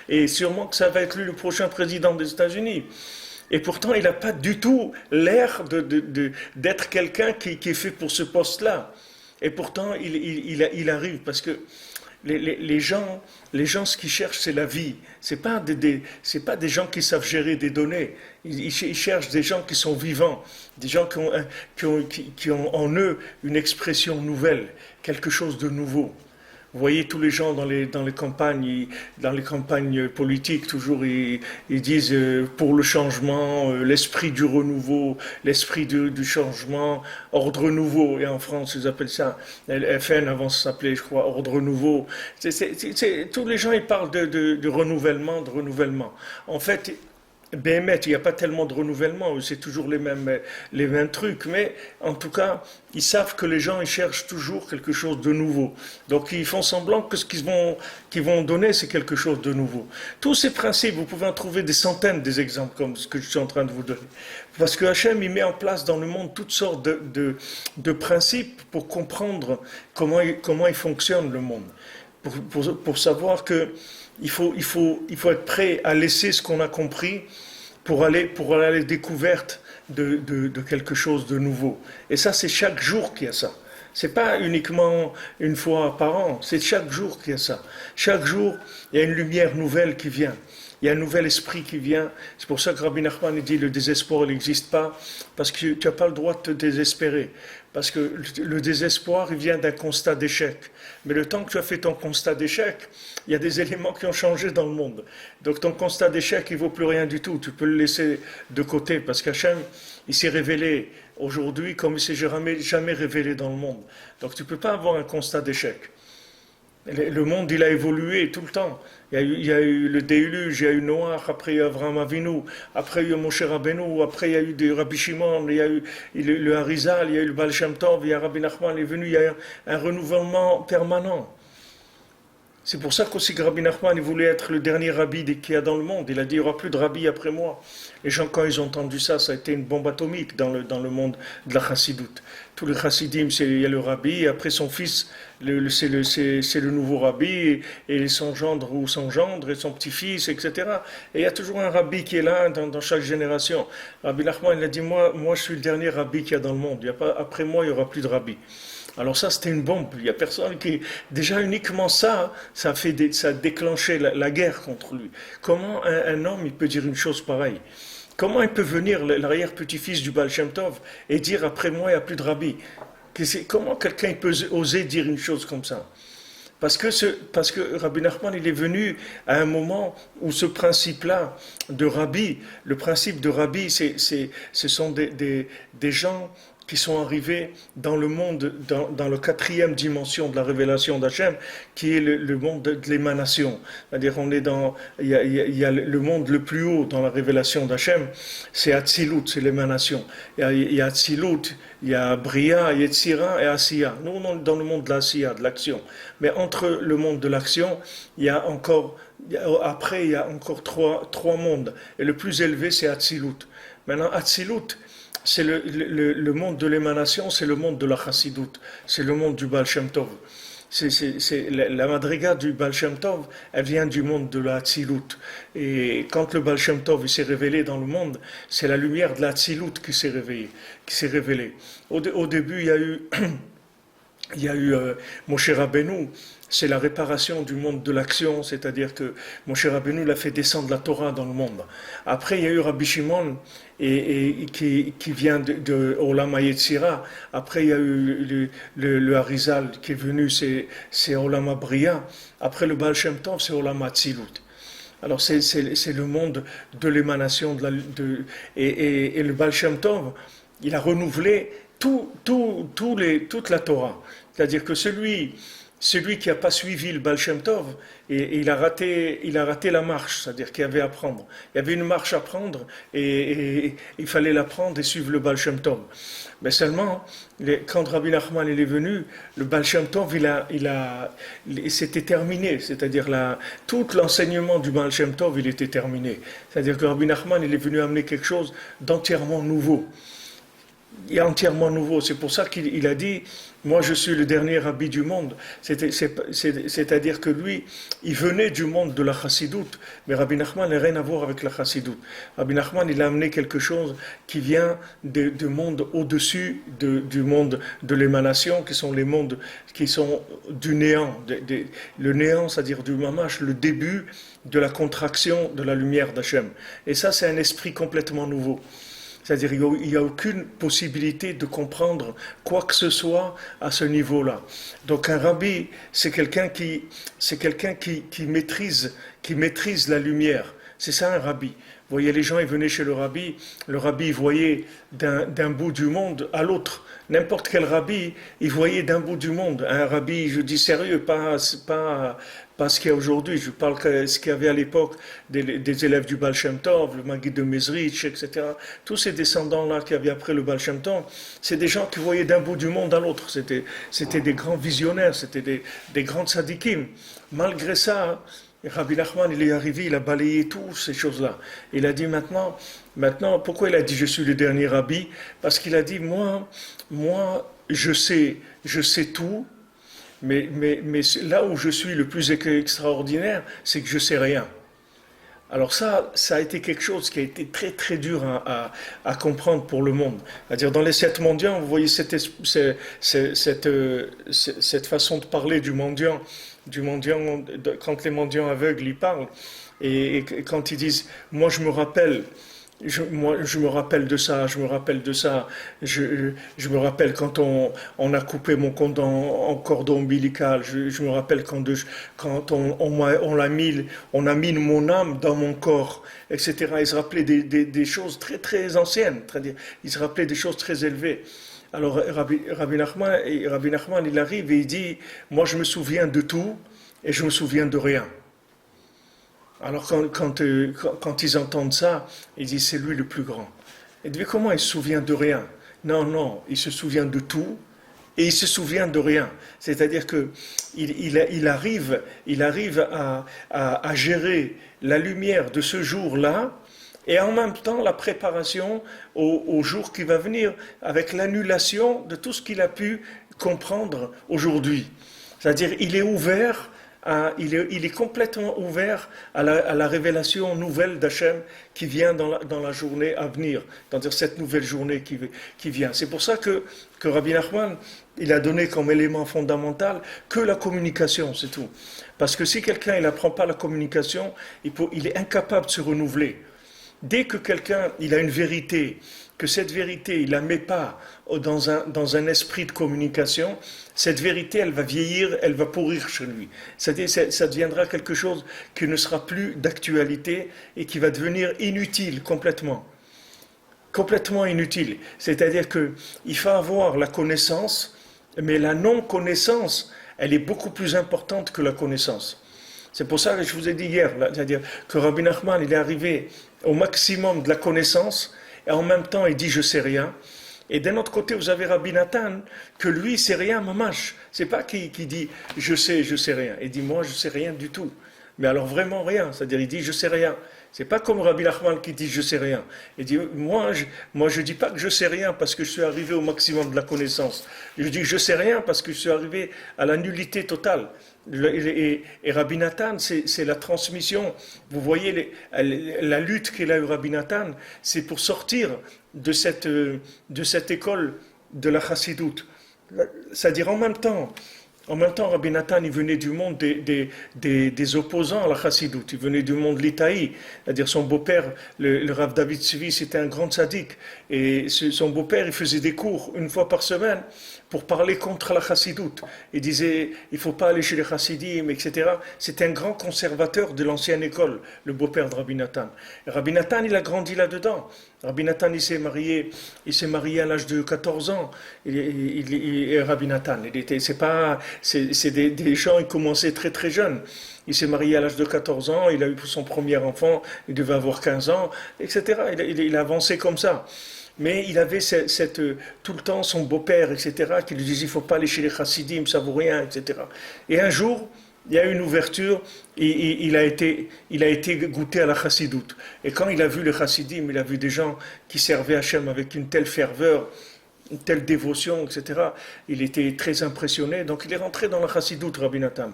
Et sûrement que ça va être lui le prochain président des États-Unis. Et pourtant, il n'a pas du tout l'air d'être quelqu'un qui est fait pour ce poste-là. Et pourtant, il arrive parce que les gens, ce qu'ils cherchent, c'est la vie. C'est pas des gens qui savent gérer des données. Ils cherchent des gens qui sont vivants, des gens qui ont en eux une expression nouvelle, quelque chose de nouveau. Vous voyez tous les gens dans les campagnes politiques, toujours ils disent pour le changement, l'esprit du renouveau, l'esprit du changement, ordre nouveau. Et en France, ils appellent ça, FN avant ça s'appelait, je crois, ordre nouveau. Tous les gens ils parlent de renouvellement, de renouvellement. En fait, BMT, il n'y a pas tellement de renouvellement, c'est toujours les mêmes trucs, mais en tout cas, ils savent que les gens ils cherchent toujours quelque chose de nouveau. Donc ils font semblant que ce qu'ils vont donner, c'est quelque chose de nouveau. Tous ces principes, vous pouvez en trouver des centaines des exemples comme ce que je suis en train de vous donner. Parce que Hachem, il met en place dans le monde toutes sortes de principes pour comprendre comment il fonctionne le monde. Pour savoir que il faut être prêt à laisser ce qu'on a compris pour aller à la découverte de quelque chose de nouveau. Et ça, c'est chaque jour qu'il y a ça. C'est pas uniquement une fois par an, c'est chaque jour qu'il y a ça. Chaque jour, il y a une lumière nouvelle qui vient. Il y a un nouvel esprit qui vient. C'est pour ça que Rabbi Nachman dit le désespoir n'existe pas, parce que tu n'as pas le droit de te désespérer. Parce que le désespoir, il vient d'un constat d'échec. Mais le temps que tu as fait ton constat d'échec, il y a des éléments qui ont changé dans le monde. Donc ton constat d'échec, il ne vaut plus rien du tout. Tu peux le laisser de côté, parce qu'Hachem, il s'est révélé aujourd'hui comme il ne s'est jamais révélé dans le monde. Donc tu ne peux pas avoir un constat d'échec. Le monde, il a évolué tout le temps. Il y a eu le déluge, il y a eu Noach, après il y a eu Avraham Avinu, après il y a eu Moshe Rabbeinu, après il y a eu des Rabbi Shimon, il y a eu le Harizal, il y a eu le Baal Shem Tov, il y a Rabbi Nachman, il est venu, il y a un renouvellement permanent. C'est pour ça qu'aussi Rabbi Nachman il voulait être le dernier rabbi qu'il y a dans le monde. Il a dit il n'y aura plus de rabbi après moi. Les gens, quand ils ont entendu ça, ça a été une bombe atomique dans le monde de la chassidoute. Tous les chassidim, il y a le rabbi, et après son fils, c'est le nouveau rabbi, et son gendre ou son gendre, et son petit-fils, etc. Et il y a toujours un rabbi qui est là dans chaque génération. Rabbi Nachman, il a dit moi je suis le dernier rabbi qu'il y a dans le monde. Après moi, il n'y aura plus de rabbi. Alors ça, c'était une bombe. Il n'y a personne qui... Déjà, uniquement ça a déclenché la guerre contre lui. Comment un homme, il peut dire une chose pareille? Comment il peut venir, l'arrière-petit-fils du Baal Shem Tov, et dire, après moi, il n'y a plus de rabbi? Comment quelqu'un peut oser dire une chose comme ça? Parce que Rabbi Nachman, il est venu à un moment où ce principe-là de Rabbi, le principe de Rabbi, ce sont des gens qui sont arrivés dans le monde, dans la quatrième dimension de la révélation d'Hachem, qui est le monde de l'émanation. C'est-à-dire, il y a le monde le plus haut dans la révélation d'Hachem, c'est Atzilut, c'est l'émanation. Il y a Atzilut, il y a Bria, Yetzira et Asiya. Nous, on est dans le monde de l'Asiya, de l'action. Mais entre le monde de l'action, après, il y a encore trois mondes. Et le plus élevé, c'est Atzilut. Maintenant, Atzilut, c'est le monde de l'émanation, c'est le monde de la Chassidoute, c'est le monde du Baal Shem Tov. La madriga du Baal Shem Tov, elle vient du monde de la Hatzilut. Et quand le Baal Shem Tov s'est révélé dans le monde, c'est la lumière de la Hatzilut qui s'est révélée. Au début, il y a eu Moshe Rabbeinu, c'est la réparation du monde de l'action, c'est-à-dire que Moshe Rabbeinu l'a fait descendre la Torah dans le monde. Après, il y a eu Rabbi Shimon, qui vient de Olam HaYetzira. Après, il y a eu le Harizal qui est venu, c'est Olam HaBria. Après, le Baal Shem Tov, c'est Olam HaTzilut. Alors, c'est le monde de l'émanation, et le Baal Shem Tov, il a renouvelé toute la Torah. C'est-à-dire que celui qui n'a pas suivi le Baal Shem Tov, et il a raté la marche, c'est-à-dire qu'il y avait à prendre. Il y avait une marche à prendre, et il fallait la prendre et suivre le Baal Shem Tov. Mais seulement, quand Rabbi Nachman est venu, le Baal Shem Tov, c'était terminé. C'est-à-dire, tout l'enseignement du Baal Shem Tov, il était terminé. C'est-à-dire que Rabbi Nachman, il est venu amener quelque chose d'entièrement nouveau. Il est entièrement nouveau. C'est pour ça qu'il a dit, moi je suis le dernier rabbi du monde. C'est-à-dire que lui, il venait du monde de la chassidoute, mais Rabbi Nachman n'a rien à voir avec la chassidoute. Rabbi Nachman, il a amené quelque chose qui vient du monde au-dessus du monde de l'émanation, qui sont les mondes qui sont du néant. Le néant, c'est-à-dire du mamash, le début de la contraction de la lumière d'Hachem. Et ça, c'est un esprit complètement nouveau. C'est-à-dire il n'y a aucune possibilité de comprendre quoi que ce soit à ce niveau-là. Donc un rabbi, c'est quelqu'un qui maîtrise la lumière. C'est ça un rabbi. Vous voyez, les gens, ils venaient chez le rabbi il voyait d'un bout du monde à l'autre. N'importe quel rabbi, il voyait d'un bout du monde. Un rabbi, je dis sérieux, pas ce qu'il y a aujourd'hui. Je parle de ce qu'il y avait à l'époque des élèves du Baal Shem Tov, le Maguid de Mezrich, etc. Tous ces descendants-là qui avaient après le Baal Shem Tov, c'est des gens qui voyaient d'un bout du monde à l'autre. C'était des grands visionnaires, c'était des grands tzadikim. Malgré ça, Rabbi Nachman, il est arrivé, il a balayé toutes ces choses-là. Il a dit maintenant, pourquoi il a dit je suis le dernier rabbi? Parce qu'il a dit moi, je sais tout, mais là où je suis le plus extraordinaire, c'est que je sais rien. Alors ça a été quelque chose qui a été très très dur à comprendre pour le monde. C'est-à-dire dans les 7 mendiants, vous voyez cette façon de parler du mendiant, quand les mendiants aveugles y parlent, et quand ils disent « moi je me rappelle », je me rappelle de ça, je me rappelle quand on a coupé mon cordon en cordon ombilical, je me rappelle quand on a mis mon âme dans mon corps, etc. Ils se rappelaient des choses très très anciennes, ils se rappelaient des choses très élevées. Alors Rabbi Nachman, il arrive et il dit, moi je me souviens de tout et je me souviens de rien. Alors quand ils entendent ça, ils disent c'est lui le plus grand. Et dit comment il se souvient de rien? Non, il se souvient de tout et il se souvient de rien. C'est-à-dire que il arrive à gérer la lumière de ce jour-là et en même temps la préparation au jour qui va venir avec l'annulation de tout ce qu'il a pu comprendre aujourd'hui. C'est-à-dire il est ouvert. Il est complètement ouvert à la révélation nouvelle d'Hachem qui vient dans la journée à venir, c'est-à-dire cette nouvelle journée qui vient. C'est pour ça que Rabbi Nachman, il a donné comme élément fondamental que la communication, c'est tout. Parce que si quelqu'un n'apprend pas la communication, il est incapable de se renouveler. dès que quelqu'un il a une vérité, que cette vérité il la met pas dans un esprit de communication, cette vérité elle va vieillir, elle va pourrir chez lui. C'est-à-dire ça deviendra quelque chose qui ne sera plus d'actualité et qui va devenir inutile complètement. Complètement inutile. C'est-à-dire qu'il faut avoir la connaissance, mais la non-connaissance, elle est beaucoup plus importante que la connaissance. C'est pour ça que je vous ai dit hier, c'est-à-dire que Rabbi Nachman, il est arrivé au maximum de la connaissance, et en même temps, il dit « je sais rien ». Et d'un autre côté, vous avez Rabbi Nathan, que lui, c'est rien, mamash. C'est pas qui dit « je sais rien ». Il dit « moi, je sais rien du tout ». Mais alors vraiment rien, c'est-à-dire il dit « je sais rien ». C'est pas comme Rabbi Nachman qui dit je sais rien. Il dit moi je dis pas que je sais rien parce que je suis arrivé au maximum de la connaissance. Je dis que je sais rien parce que je suis arrivé à la nullité totale. Et Rabbi Nathan, c'est la transmission. Vous voyez la lutte qu'il a eu Rabbi Nathan, c'est pour sortir de cette école de la chassidoute. C'est-à-dire en même temps, Rabbi Nathan, il venait du monde des opposants à la chassidoute. Il venait du monde l'Itaï. C'est-à-dire son beau-père, le Rav David Tzvi, c'était un grand tzaddik. Et son beau-père, il faisait des cours une fois par semaine pour parler contre la chassidoute. Il disait, il ne faut pas aller chez les chassidim, etc. C'était un grand conservateur de l'ancienne école, le beau-père de Rabbi Nathan. Et Rabbi Nathan, il a grandi là-dedans. Rabbi Nathan, il s'est marié à l'âge de 14 ans. Et Rabbi Nathan, c'est des gens, ils commençaient très très jeunes. Il s'est marié à l'âge de 14 ans, il a eu son premier enfant, il devait avoir 15 ans, etc. Il a avancé comme ça. Mais il avait tout le temps son beau-père, etc., qui lui disait il ne faut pas aller chez les chassidim, ça ne vaut rien, etc. Et un jour, il y a eu une ouverture, et il a été goûté à la chassidoute. Et quand il a vu les chassidim, il a vu des gens qui servaient Hachem avec une telle ferveur, une telle dévotion, etc. Il était très impressionné, donc il est rentré dans la chassidoute, Rabbi Nathan.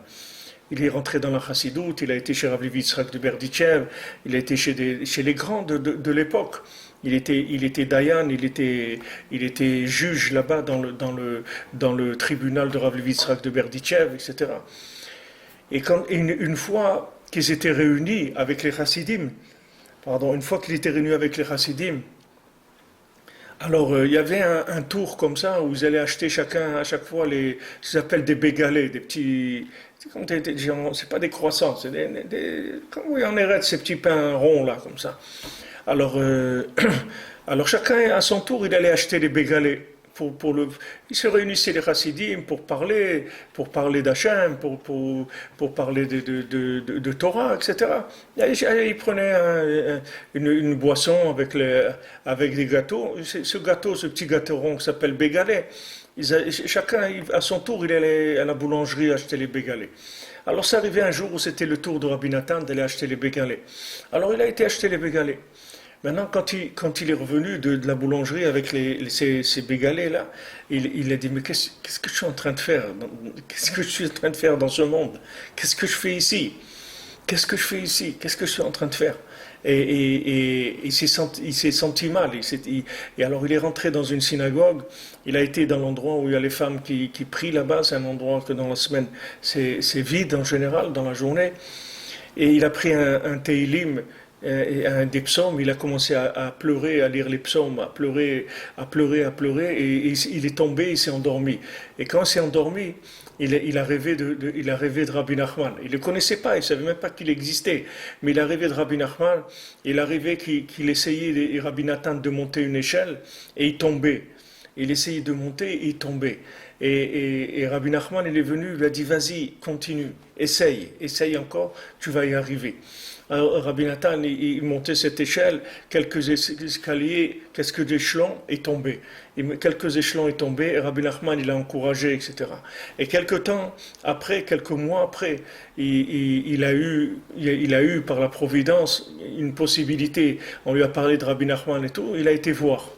Il est rentré dans la chassidoute, il a été chez Rav Levi Yitzhak de Berditchev, il a été chez les grands de l'époque. Il était Dayan, il était juge là-bas dans le tribunal de Rav Levi Yitzhak de Berditchev, etc. Et une fois qu'ils étaient réunis avec les chassidim, alors il y avait un tour comme ça où ils allaient acheter chacun à chaque fois ce qu'ils appellent des bégalets, des petits, c'est pas des croissants, c'est comme en Eretz, ces petits pains ronds là comme ça. Alors chacun à son tour il allait acheter des bégalets. Ils se réunissaient les chassidim pour parler d'Hachem, pour parler de Torah, etc. Ils prenaient une boisson avec des gâteaux. Ce petit gâteau rond qui s'appelle bégalé. Chacun, à son tour, il allait à la boulangerie acheter les bégalés. Alors ça arrivait un jour où c'était le tour de Rabbi Nathan d'aller acheter les bégalés. Alors il a été acheter les bégalés. Maintenant, quand il est revenu de la boulangerie avec ces bégalés-là, il a dit, mais qu'est-ce que je suis en train de faire? Qu'est-ce que je suis en train de faire dans ce monde? Qu'est-ce que je fais ici? Qu'est-ce que je fais ici? Qu'est-ce que je suis en train de faire? Et il s'est senti mal. Et alors il est rentré dans une synagogue. Il a été dans l'endroit où il y a les femmes qui prient là-bas. C'est un endroit que dans la semaine, c'est vide en général, dans la journée. Et il a pris un Teilim, des psaumes, il a commencé à pleurer, à lire les psaumes, à pleurer, et il est tombé, il s'est endormi. Et quand il s'est endormi, il a rêvé de Rabbi Nachman. Il ne le connaissait pas, il ne savait même pas qu'il existait, mais il a rêvé de Rabbi Nachman, il a rêvé qu'il essayait, Rabbi Nathan, de monter une échelle, et il tombait. Il essayait de monter et il tombait. Et Rabbi Nachman, il est venu, il a dit, vas-y, continue, essaye encore, tu vas y arriver. Alors, Rabbi Nathan, il montait cette échelle, quelques escaliers, quelques échelons, et tombait. Quelques échelons est tombé, et Rabbi Nachman, il l'a encouragé, etc. Et quelques mois après, il a eu par la providence une possibilité. On lui a parlé de Rabbi Nachman et tout, il a été voir.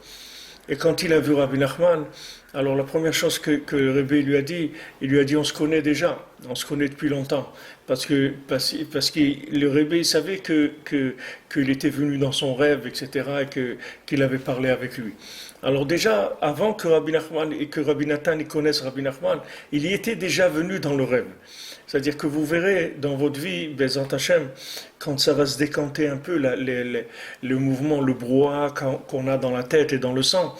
Et quand il a vu Rabbi Nachman, Alors la première chose que le Rebbe lui a dit, il lui a dit on se connaît déjà, on se connaît depuis longtemps. Parce que le Rebbe il savait qu'il était venu dans son rêve, etc., qu'il avait parlé avec lui. Alors déjà, avant que Rabbi Nachman et que Rabbi Nathan y connaissent Rabbi Nachman, il y était déjà venu dans le rêve. C'est-à-dire que vous verrez dans votre vie, Bezant Hashem, quand ça va se décanter un peu, le mouvement, le brouhaha qu'on a dans la tête et dans le sang,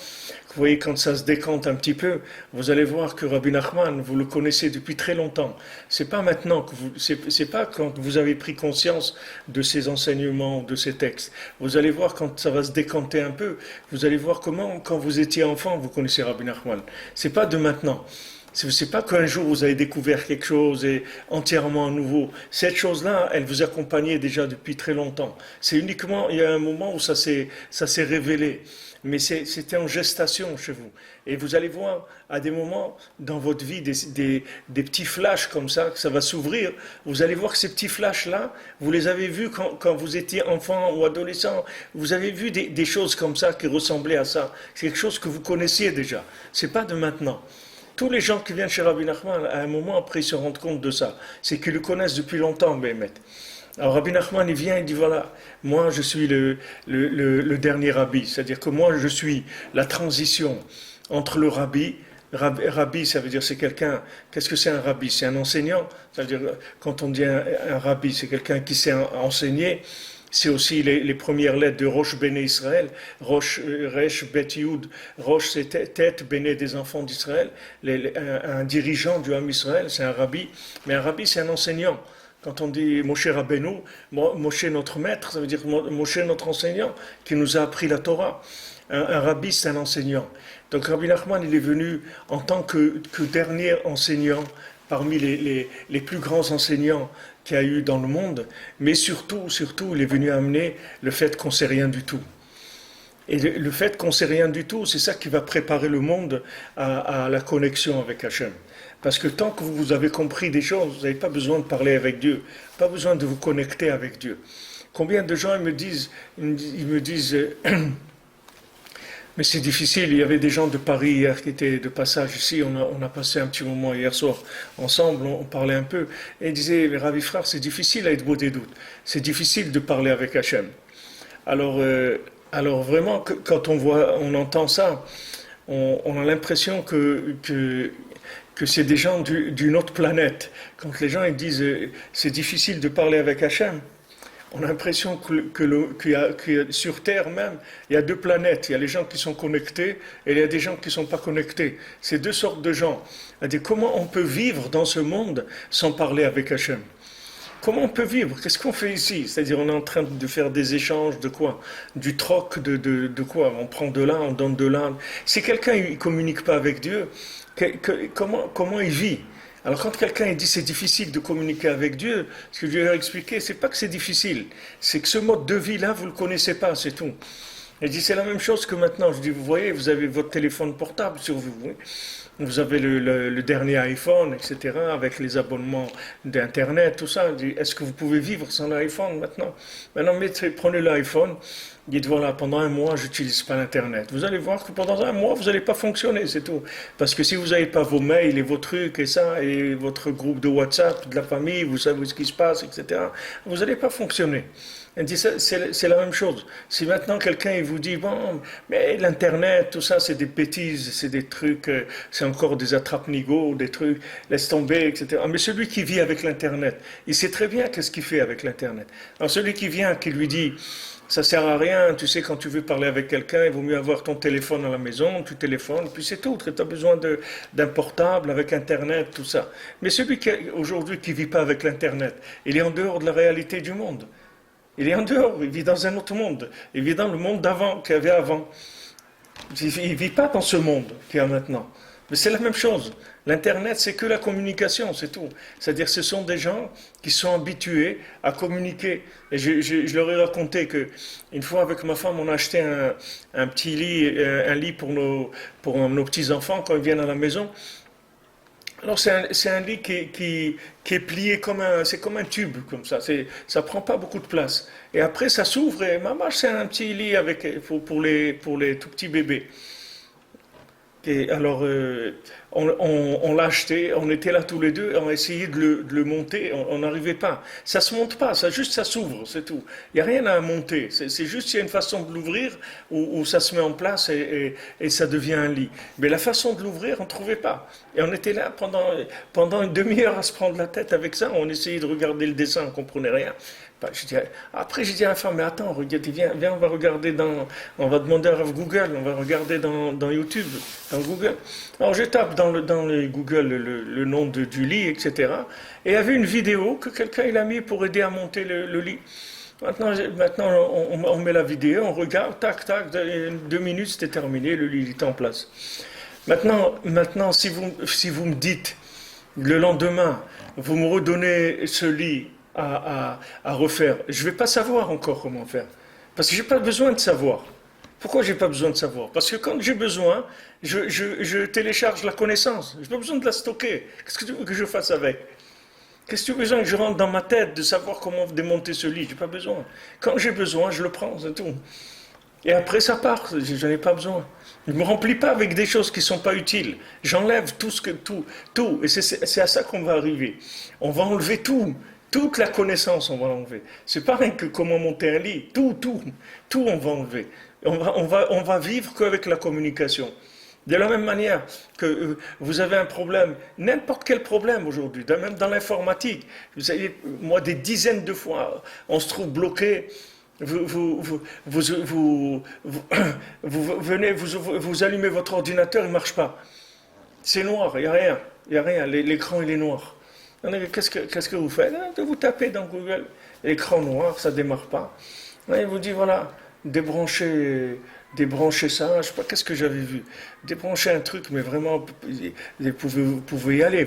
vous voyez, quand ça se décante un petit peu, vous allez voir que Rabbi Nachman, vous le connaissez depuis très longtemps. C'est pas maintenant que c'est pas quand vous avez pris conscience de ces enseignements, de ces textes. Vous allez voir quand ça va se décanter un peu, vous allez voir comment, quand vous étiez enfant, vous connaissez Rabbi Nachman. C'est pas de maintenant. C'est pas qu'un jour vous avez découvert quelque chose et entièrement nouveau. Cette chose-là, elle vous accompagnait déjà depuis très longtemps. C'est uniquement, il y a un moment où ça s'est révélé. Mais c'était en gestation chez vous. Et vous allez voir, à des moments dans votre vie, des petits flashs comme ça, que ça va s'ouvrir. Vous allez voir que ces petits flashs-là, vous les avez vus quand vous étiez enfant ou adolescent. Vous avez vu des choses comme ça qui ressemblaient à ça. C'est quelque chose que vous connaissiez déjà. C'est pas de maintenant. Tous les gens qui viennent chez Rabbi Nachman, à un moment après, ils se rendent compte de ça. C'est qu'ils le connaissent depuis longtemps, Béhémet. Alors Rabbi Nachman, il vient, il dit voilà, moi je suis le dernier rabbi, c'est-à-dire que moi je suis la transition entre le rabbi. Rabbi, ça veut dire c'est quelqu'un, qu'est-ce que c'est un rabbi? C'est un enseignant, ça veut dire quand on dit un rabbi, c'est quelqu'un qui sait enseigner. C'est aussi les premières lettres de Rosh Béné Israël. Rosh, Resh, Bet Yud. Rosh, c'est tête, Béné des enfants d'Israël. Un dirigeant du Ham Israël, c'est un rabbi. Mais un rabbi, c'est un enseignant. Quand on dit Moshe Rabbeinu, Moshe notre maître, ça veut dire Moshe notre enseignant, qui nous a appris la Torah. Un rabbi, c'est un enseignant. Donc Rabbi Nachman, il est venu en tant que dernier enseignant parmi les plus grands enseignants qu'il y a eu dans le monde, mais surtout, il est venu amener le fait qu'on ne sait rien du tout. Et le fait qu'on ne sait rien du tout, c'est ça qui va préparer le monde à la connexion avec Hachem. Parce que tant que vous avez compris des choses, vous n'avez pas besoin de parler avec Dieu, pas besoin de vous connecter avec Dieu. Combien de gens ils me disent mais c'est difficile, il y avait des gens de Paris hier qui étaient de passage ici, on a passé un petit moment hier soir ensemble, on parlait un peu, et ils disaient, mais Ravi frère, c'est difficile à être beau des doutes, c'est difficile de parler avec Hachem. Alors vraiment, quand on entend ça, on a l'impression que c'est des gens d'une autre planète. Quand les gens ils disent c'est difficile de parler avec Hachem, on a l'impression qu'il y a sur Terre même, il y a deux planètes. Il y a les gens qui sont connectés et il y a des gens qui ne sont pas connectés. C'est deux sortes de gens. C'est-à-dire, comment on peut vivre dans ce monde sans parler avec Hachem? Comment on peut vivre? Qu'est-ce qu'on fait ici? C'est-à-dire, on est en train de faire des échanges de quoi? Du troc, de quoi? On prend de là, on donne de là. Si quelqu'un ne communique pas avec Dieu, comment il vit? Alors quand quelqu'un dit c'est difficile de communiquer avec Dieu, ce que je lui ai expliqué, c'est pas que c'est difficile, c'est que ce mode de vie-là, vous le connaissez pas, c'est tout. Il dit c'est la même chose que maintenant. Je dis vous voyez, vous avez votre téléphone portable sur vous. Vous avez le dernier iPhone, etc., avec les abonnements d'Internet, tout ça. Est-ce que vous pouvez vivre sans l'iPhone maintenant? Maintenant, prenez l'iPhone, dites voilà, pendant un mois, je n'utilise pas l'Internet. Vous allez voir que pendant un mois, vous n'allez pas fonctionner, c'est tout. Parce que si vous n'avez pas vos mails et vos trucs et ça, et votre groupe de WhatsApp, de la famille, vous savez ce qui se passe, etc., vous n'allez pas fonctionner. Elle dit c'est la même chose. Si maintenant quelqu'un il vous dit bon, mais l'internet, tout ça, c'est des bêtises, c'est des trucs, c'est encore des attrape-nigots, des trucs, laisse tomber, etc. Mais celui qui vit avec l'internet, il sait très bien qu'est-ce qu'il fait avec l'internet. Alors celui qui vient, qui lui dit ça sert à rien, tu sais, quand tu veux parler avec quelqu'un, il vaut mieux avoir ton téléphone à la maison, tu téléphones, puis c'est tout. Tu as besoin d'un portable avec Internet, tout ça. Mais celui aujourd'hui qui ne vit pas avec l'Internet, il est en dehors de la réalité du monde. Il est en dehors, il vit dans un autre monde. Il vit dans le monde d'avant, qu'il y avait avant. Il ne vit pas dans ce monde qu'il y a maintenant. Mais c'est la même chose. L'Internet, c'est que la communication, c'est tout. C'est-à-dire ce sont des gens qui sont habitués à communiquer. Et je leur ai raconté qu'une fois, avec ma femme, on a acheté un petit lit, un lit pour nos petits-enfants quand ils viennent à la maison. Alors c'est un lit qui est plié c'est comme un tube, comme ça. Ça prend pas beaucoup de place. Et après, ça s'ouvre et maman, c'est un petit lit pour les tout petits bébés. Et alors, on l'a acheté, on était là tous les deux, on a essayé de le monter, on n'arrivait pas. Ça se monte pas, ça s'ouvre, c'est tout. Il n'y a rien à monter, c'est juste il y a une façon de l'ouvrir où ça se met en place et ça devient un lit. Mais la façon de l'ouvrir, on ne trouvait pas. Et on était là pendant une demi-heure à se prendre la tête avec ça, on essayait de regarder le dessin, on ne comprenait rien. Après, j'ai dit à la femme, mais attends, regarde, viens, on va regarder on va demander à Google, on va regarder dans YouTube, dans Google. Alors, je tape dans le Google le nom du lit, etc. Et il y avait une vidéo que quelqu'un il a mis pour aider à monter le lit. Maintenant on met la vidéo, on regarde, tac, tac, 2 minutes, c'était terminé, le lit est en place. Maintenant, si vous me dites, le lendemain, vous me redonnez ce lit à refaire. Je ne vais pas savoir encore comment faire. Parce que je n'ai pas besoin de savoir. Pourquoi je n'ai pas besoin de savoir? Parce que quand j'ai besoin, je télécharge la connaissance. Je n'ai pas besoin de la stocker. Qu'est-ce que tu veux que je fasse avec? Qu'est-ce que tu veux besoin que je rentre dans ma tête de savoir comment démonter ce lit? Je n'ai pas besoin. Quand j'ai besoin, je le prends, c'est tout. Et après, ça part. Je n'en ai pas besoin. Je ne me remplis pas avec des choses qui ne sont pas utiles. J'enlève tout. Et c'est à ça qu'on va arriver. On va enlever tout. Toute la connaissance, on va l'enlever. C'est pas rien que comment monter un lit. Tout, on va enlever. On va vivre qu'avec la communication. De la même manière que vous avez un problème, n'importe quel problème aujourd'hui, même dans l'informatique, vous savez, moi, des dizaines de fois, on se trouve bloqué. Vous allumez votre ordinateur, il ne marche pas. C'est noir, il n'y a rien. L'écran, il est noir. Qu'est-ce que vous faites? Vous tapez dans Google, écran noir, ça ne démarre pas. Il vous dit, voilà, débranchez ça, je ne sais pas qu'est-ce que j'avais vu. Débranchez un truc, mais vraiment, vous pouvez y aller.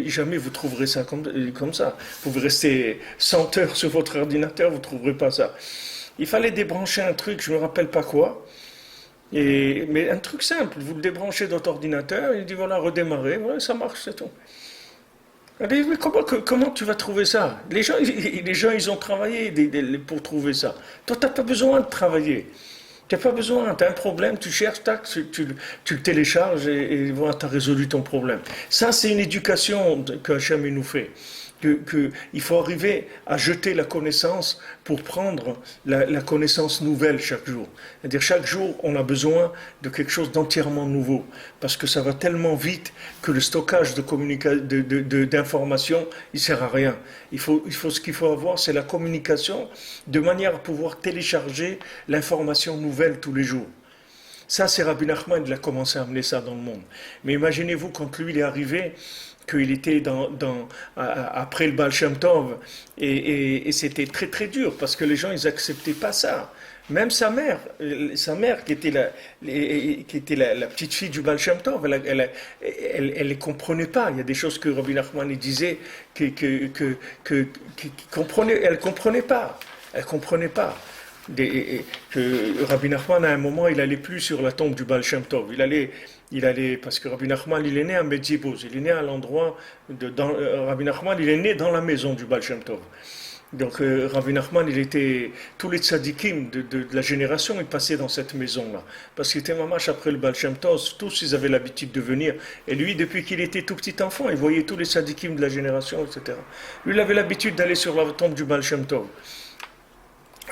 Jamais vous trouverez ça comme ça. Vous pouvez rester 100 heures sur votre ordinateur, vous ne trouverez pas ça. Il fallait débrancher un truc, je ne me rappelle pas quoi. Mais un truc simple, vous le débranchez de votre ordinateur, il dit, voilà, redémarrez, voilà, ça marche, c'est tout. Mais comment tu vas trouver ça? Les gens, ils ont travaillé pour trouver ça. Toi, tu n'as pas besoin de travailler. Tu n'as pas besoin. Tu as un problème, tu cherches, tac, tu le télécharges et voilà, tu as résolu ton problème. Ça, c'est une éducation qu'Hachem nous fait. Il faut arriver à jeter la connaissance pour prendre la connaissance nouvelle chaque jour. C'est-à-dire chaque jour, on a besoin de quelque chose d'entièrement nouveau. Parce que ça va tellement vite que le stockage d'informations, il ne sert à rien. Ce qu'il faut avoir, c'est la communication de manière à pouvoir télécharger l'information nouvelle tous les jours. Ça, c'est Rabbi Nachman, il a commencé à amener ça dans le monde. Mais imaginez-vous, quand lui, il est arrivé, qu'il était après le Baal Shem Tov, et c'était très très dur, parce que les gens, ils n'acceptaient pas ça. Même sa mère qui était la petite fille du Baal Shem Tov, elle ne comprenait pas. Il y a des choses que Rabbi Nachman disait elle ne comprenait pas. Elle comprenait pas. Que Rabbi Nachman, à un moment, il n'allait plus sur la tombe du Baal Shem Tov. Il allait, parce que Rabbi Nachman, il est né à Medjibouz, il est né à l'endroit, Rabbi Nachman, il est né dans la maison du Baal Shem Tov. Donc Rabbi Nachman, tous les tzadikim de la génération, ils passaient dans cette maison-là. Parce qu'il était mamash après le Baal Shem Tov, tous ils avaient l'habitude de venir. Et lui, depuis qu'il était tout petit enfant, il voyait tous les tzadikim de la génération, etc. Lui, il avait l'habitude d'aller sur la tombe du Baal Shem Tov.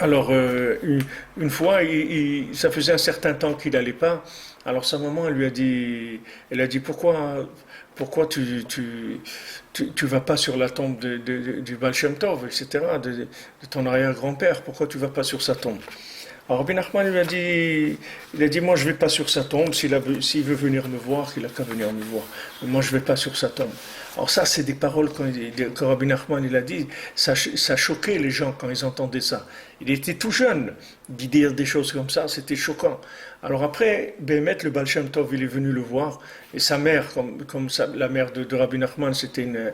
Alors, une fois, ça faisait un certain temps qu'il n'allait pas. Alors sa maman, elle a dit pourquoi tu vas pas sur la tombe du Baal Shem Tov, etc., de ton arrière-grand-père, pourquoi tu vas pas sur sa tombe? Alors Rabbi Nachman il a dit moi je vais pas sur sa tombe, s'il veut venir me voir, il a qu'à venir me voir. Mais moi je vais pas sur sa tombe. Alors ça c'est des paroles que Rabbi Nachman il a dit, ça choquait les gens quand ils entendaient ça. Il était tout jeune, dire des choses comme ça, c'était choquant. Alors après, Béhémet, le Baal Shem Tov, il est venu le voir, et sa mère, la mère de Rabbi Nachman, c'était une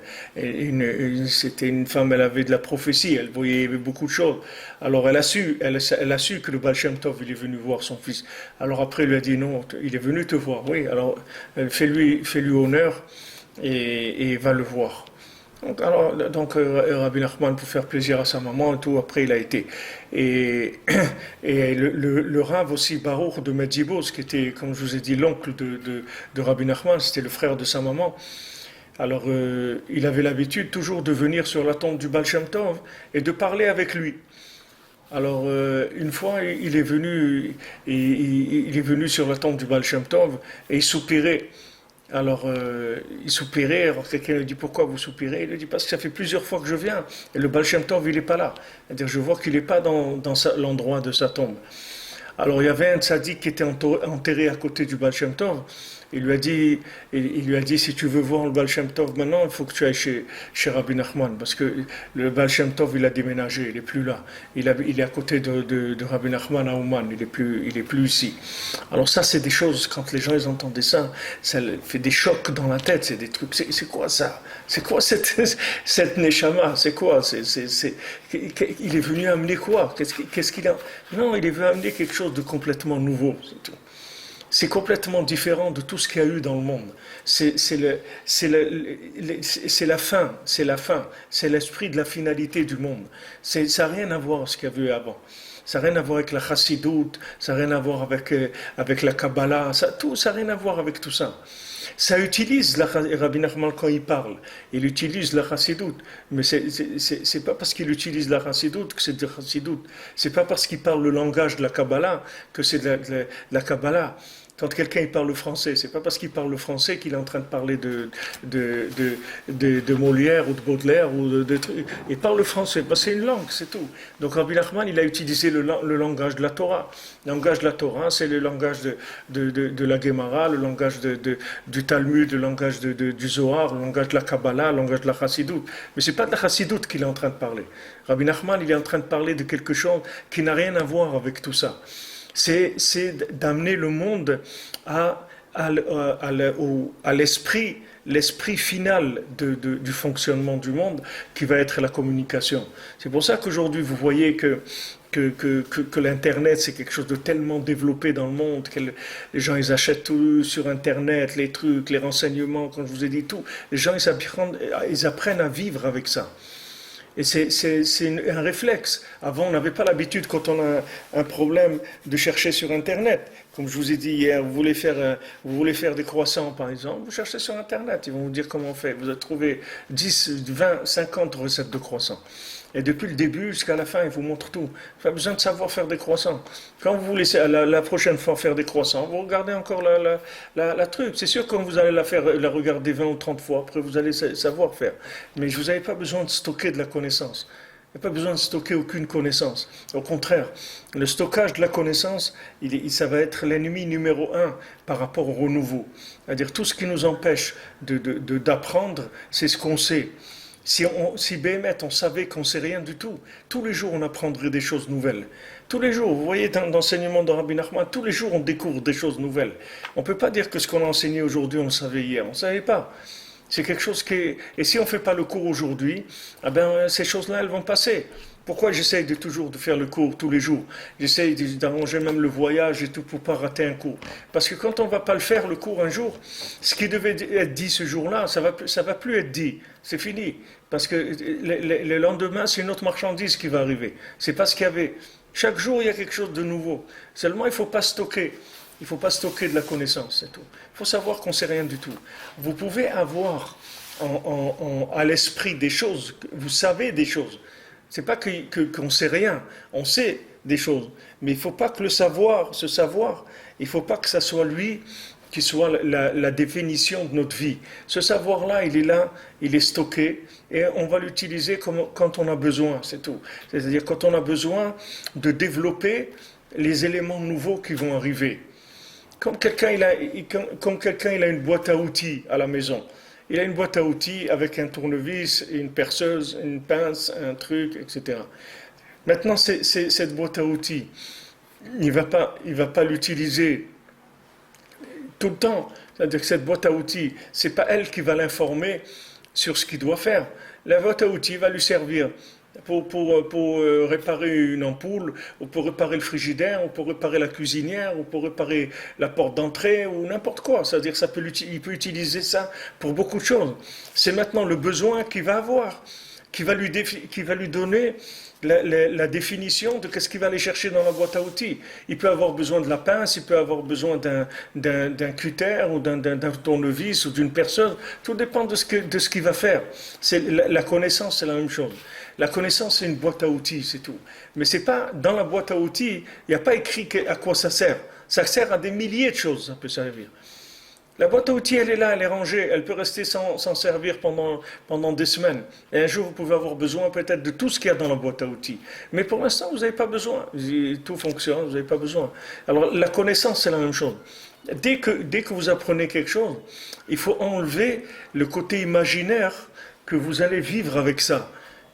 femme, elle avait de la prophétie, elle voyait beaucoup de choses. Alors elle a su que le Baal Shem Tov, il est venu voir son fils. Alors après, il lui a dit non, il est venu te voir, oui, alors fais-lui honneur et va le voir. Rabbi Nachman, pour faire plaisir à sa maman et tout, après il a été. Et, et le Rav aussi, Baruch de Medzibos, qui était, comme je vous ai dit, l'oncle de Rabbi Nachman, c'était le frère de sa maman. Alors, il avait l'habitude toujours de venir sur la tombe du Baal Shem Tov et de parler avec lui. Alors, une fois, il est venu sur la tombe du Baal Shem Tov et il soupirait. Alors, il soupirait, alors quelqu'un lui dit pourquoi vous soupirez? Il lui dit parce que ça fait plusieurs fois que je viens et le Baal Shem Tov il n'est pas là. C'est-à-dire, je vois qu'il n'est pas dans l'endroit de sa tombe. Alors, il y avait un tzaddik qui était enterré à côté du Baal Shem Tov. Il lui a dit si tu veux voir le Baal Shem Tov maintenant, il faut que tu ailles chez Rabbi Nachman, parce que le Baal Shem Tov il a déménagé, il n'est plus là. Il est à côté de Rabbi Nachman à Ouman, il est plus ici. Alors ça, c'est des choses, quand les gens ils entendaient ça fait des chocs dans la tête, c'est des trucs, c'est quoi ça? C'est quoi cette neshama? C'est quoi? Il est venu amener quoi? Qu'est-ce qu'il a? Non, il est venu amener quelque chose de complètement nouveau, c'est tout. C'est complètement différent de tout ce qu'il y a eu dans le monde. C'est la fin, c'est l'esprit de la finalité du monde. Ça n'a rien à voir avec ce qu'il y avait eu avant. Ça n'a rien à voir avec la chassidoute, ça n'a rien à voir avec la Kabbalah, ça n'a rien à voir avec tout ça. Ça utilise Rabbi Nachman quand il parle, il utilise la chassidoute, mais c'est pas parce qu'il utilise la chassidoute que c'est de la chassidoute. C'est pas parce qu'il parle le langage de la Kabbalah que c'est de la Kabbalah. Quand quelqu'un il parle le français, c'est pas parce qu'il parle le français qu'il est en train de parler de Molière ou de Baudelaire ou de trucs. Il parle le français, parce que c'est une langue, c'est tout. Donc Rabbi Nachman, il a utilisé le langage de la Torah. Le langage de la Torah, c'est le langage de la Gemara, le langage du Talmud, le langage du Zohar, le langage de la Kabbalah, le langage de la Chassidoute. Mais c'est pas de la Chassidoute qu'il est en train de parler. Rabbi Nachman, il est en train de parler de quelque chose qui n'a rien à voir avec tout ça. C'est d'amener le monde à l'esprit final du fonctionnement du monde, qui va être la communication. C'est pour ça qu'aujourd'hui, vous voyez que l'Internet, c'est quelque chose de tellement développé dans le monde, que les gens, ils achètent tout sur Internet, les trucs, les renseignements, comme je vous ai dit, tout. Les gens, ils apprennent à vivre avec ça. Et c'est un réflexe. Avant, on n'avait pas l'habitude, quand on a un problème, de chercher sur Internet. Comme je vous ai dit hier, vous voulez faire des croissants, par exemple, vous cherchez sur Internet, ils vont vous dire comment on fait. Vous avez trouvé 10, 20, 50 recettes de croissants. Et depuis le début jusqu'à la fin, ils vous montrent tout. Pas besoin de savoir faire des croissants. Quand vous voulez la prochaine fois faire des croissants, vous regardez encore la truc. C'est sûr que quand vous allez la regarder 20 ou 30 fois, après vous allez savoir faire. Mais vous n'avez pas besoin de stocker de la connaissance. Il n'y a pas besoin de stocker aucune connaissance. Au contraire, le stockage de la connaissance, ça va être l'ennemi numéro 1 par rapport au renouveau. C'est-à-dire tout ce qui nous empêche d'apprendre, c'est ce qu'on sait. Si Béhémet, on savait qu'on ne sait rien du tout, tous les jours on apprendrait des choses nouvelles. Tous les jours, vous voyez dans l'enseignement de Rabbi Nachman, tous les jours on découvre des choses nouvelles. On ne peut pas dire que ce qu'on a enseigné aujourd'hui, on le savait hier. On ne savait pas. C'est quelque chose qui... Et si on ne fait pas le cours aujourd'hui, eh ben, ces choses-là, elles vont passer. Pourquoi j'essaye toujours de faire le cours tous les jours? J'essaye d'arranger même le voyage et tout pour ne pas rater un cours. Parce que quand on ne va pas le faire, le cours, un jour, ce qui devait être dit ce jour-là, ça va plus être dit. C'est fini. Parce que le lendemain, c'est une autre marchandise qui va arriver. C'est pas ce qu'il y avait. Chaque jour, il y a quelque chose de nouveau. Seulement, il ne faut pas stocker. Il ne faut pas stocker de la connaissance, c'est tout. Il faut savoir qu'on ne sait rien du tout. Vous pouvez avoir à l'esprit des choses, vous savez des choses. Ce n'est pas qu'on ne sait rien, on sait des choses. Mais il ne faut pas que ce savoir, il ne faut pas que ça soit lui qui soit la définition de notre vie. Ce savoir-là, il est stocké et on va l'utiliser quand on a besoin, c'est tout. C'est-à-dire quand on a besoin de développer les éléments nouveaux qui vont arriver. Comme quelqu'un il a une boîte à outils à la maison. Il a une boîte à outils avec un tournevis, une perceuse, une pince, un truc, etc. Maintenant, cette boîte à outils, il va pas l'utiliser tout le temps. C'est-à-dire que cette boîte à outils, c'est pas elle qui va l'informer sur ce qu'il doit faire. La boîte à outils va lui servir pour réparer une ampoule, ou pour réparer le frigidaire, ou pour réparer la cuisinière, ou pour réparer la porte d'entrée, ou n'importe quoi. C'est-à-dire il peut utiliser ça pour beaucoup de choses. C'est maintenant le besoin qu'il va avoir, qui va lui donner la définition de qu'est-ce qu'il va aller chercher dans la boîte à outils. Il peut avoir besoin de la pince, il peut avoir besoin d'un cutter ou d'un tournevis ou d'une perceuse. Tout dépend de ce qu'il va faire. La connaissance, c'est la même chose. La connaissance, c'est une boîte à outils, c'est tout. Mais c'est pas dans la boîte à outils, il n'y a pas écrit à quoi ça sert. Ça sert à des milliers de choses, ça peut servir. La boîte à outils, elle est là, elle est rangée, elle peut rester sans servir pendant des semaines. Et un jour, vous pouvez avoir besoin peut-être de tout ce qu'il y a dans la boîte à outils. Mais pour l'instant, vous n'avez pas besoin. Tout fonctionne, vous n'avez pas besoin. Alors, la connaissance, c'est la même chose. Dès que vous apprenez quelque chose, il faut enlever le côté imaginaire que vous allez vivre avec ça.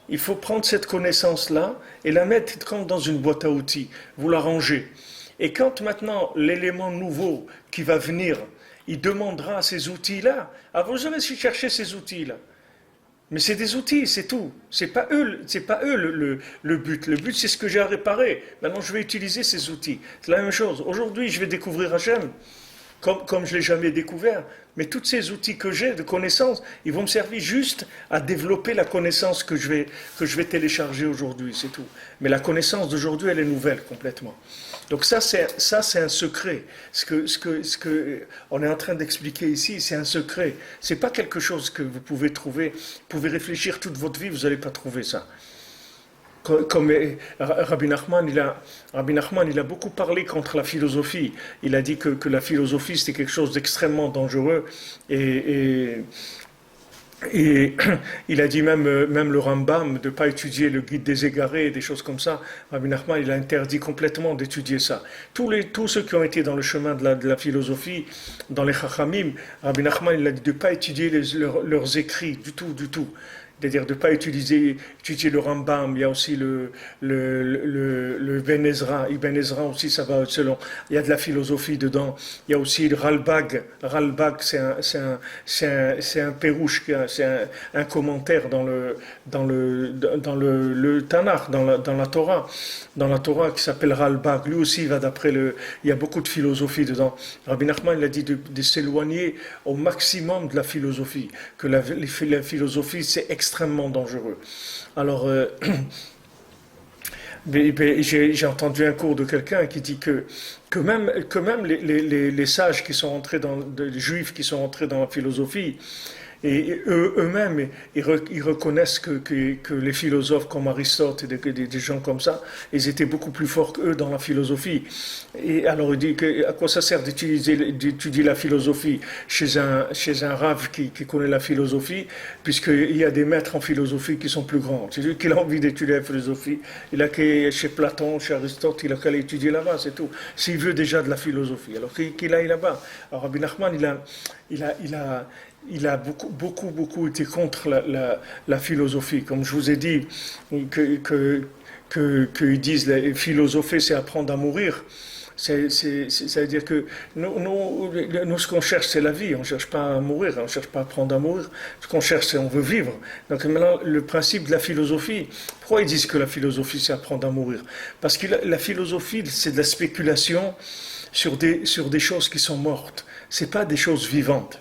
Il faut prendre cette connaissance-là et la mettre comme dans une boîte à outils. Vous la rangez. Et quand maintenant, l'élément nouveau qui va venir, il demandera ces outils-là. Alors vous allez chercher ces outils-là. Mais c'est des outils, c'est tout. C'est pas eux le but. Le but, c'est ce que j'ai à réparer. Maintenant, je vais utiliser ces outils. C'est la même chose. Aujourd'hui, je vais découvrir Hachem, comme je ne l'ai jamais découvert. Mais tous ces outils que j'ai de connaissances, ils vont me servir juste à développer la connaissance que je vais télécharger aujourd'hui, c'est tout. Mais la connaissance d'aujourd'hui, elle est nouvelle complètement. Donc ça, c'est un secret. Ce que on est en train d'expliquer ici, c'est un secret. C'est pas quelque chose que vous pouvez trouver. Vous pouvez réfléchir toute votre vie, vous n'allez pas trouver ça. Comme Rabbi Nachman, il a beaucoup parlé contre la philosophie. Il a dit que la philosophie, c'était quelque chose d'extrêmement dangereux. Et il a dit même le Rambam de ne pas étudier le guide des égarés, des choses comme ça. Rabbi Nachman, il a interdit complètement d'étudier ça. Tous ceux qui ont été dans le chemin de la philosophie, dans les Chachamim, Rabbi Nachman, il a dit de ne pas étudier leurs écrits du tout. C'est-à-dire de ne pas étudier le Rambam, il y a aussi le Ben Ezra. Ibn Ezra aussi, ça va selon. Il y a de la philosophie dedans. Il y a aussi le Ralbag. Ralbag, c'est un pérouche, c'est un commentaire dans le Tanakh, dans la Torah. Dans la Torah qui s'appelle Ralbag. Lui aussi, il va il y a beaucoup de philosophie dedans. Rabbi Nachman, il a dit de s'éloigner au maximum de la philosophie. Que la philosophie, c'est extrêmement dangereux. Alors, j'ai entendu un cours de quelqu'un qui dit que même les sages qui sont entrés les juifs qui sont entrés dans la philosophie, et eux-mêmes, ils reconnaissent que les philosophes comme Aristote et des gens comme ça, ils étaient beaucoup plus forts qu'eux dans la philosophie. Et alors il dit à quoi ça sert d'étudier la philosophie chez un rave qui connaît la philosophie, puisqu'il y a des maîtres en philosophie qui sont plus grands. C'est lui qui a envie d'étudier la philosophie. Il a qu'à chez Platon, chez Aristote, il a qu'à aller étudier là-bas, c'est tout. S'il veut déjà de la philosophie, alors qu'il aille là-bas. Alors Rabbi Nachman, il a beaucoup été contre la philosophie. Comme je vous ai dit, qu'ils disent que philosopher, c'est apprendre à mourir. C'est-à-dire que nous, ce qu'on cherche, c'est la vie. On ne cherche pas à mourir, on ne cherche pas à apprendre à mourir. Ce qu'on cherche, c'est on veut vivre. Donc maintenant, le principe de la philosophie, pourquoi ils disent que la philosophie, c'est apprendre à mourir? Parce que la philosophie, c'est de la spéculation sur des choses qui sont mortes. Ce n'est pas des choses vivantes.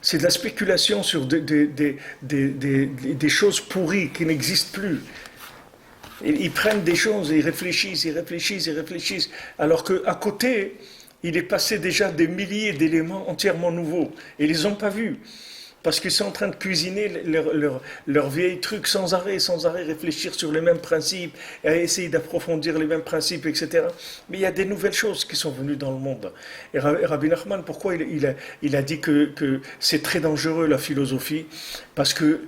C'est de la spéculation sur des choses pourries qui n'existent plus. Ils prennent des choses et ils réfléchissent, alors qu'à côté, il est passé déjà des milliers d'éléments entièrement nouveaux. Et ils ne les ont pas vus. Parce qu'ils sont en train de cuisiner leurs vieilles trucs sans arrêt réfléchir sur les mêmes principes, et essayer d'approfondir les mêmes principes, etc. Mais il y a des nouvelles choses qui sont venues dans le monde. Et Rabbi Nachman, pourquoi il a dit que c'est très dangereux la philosophie? Parce que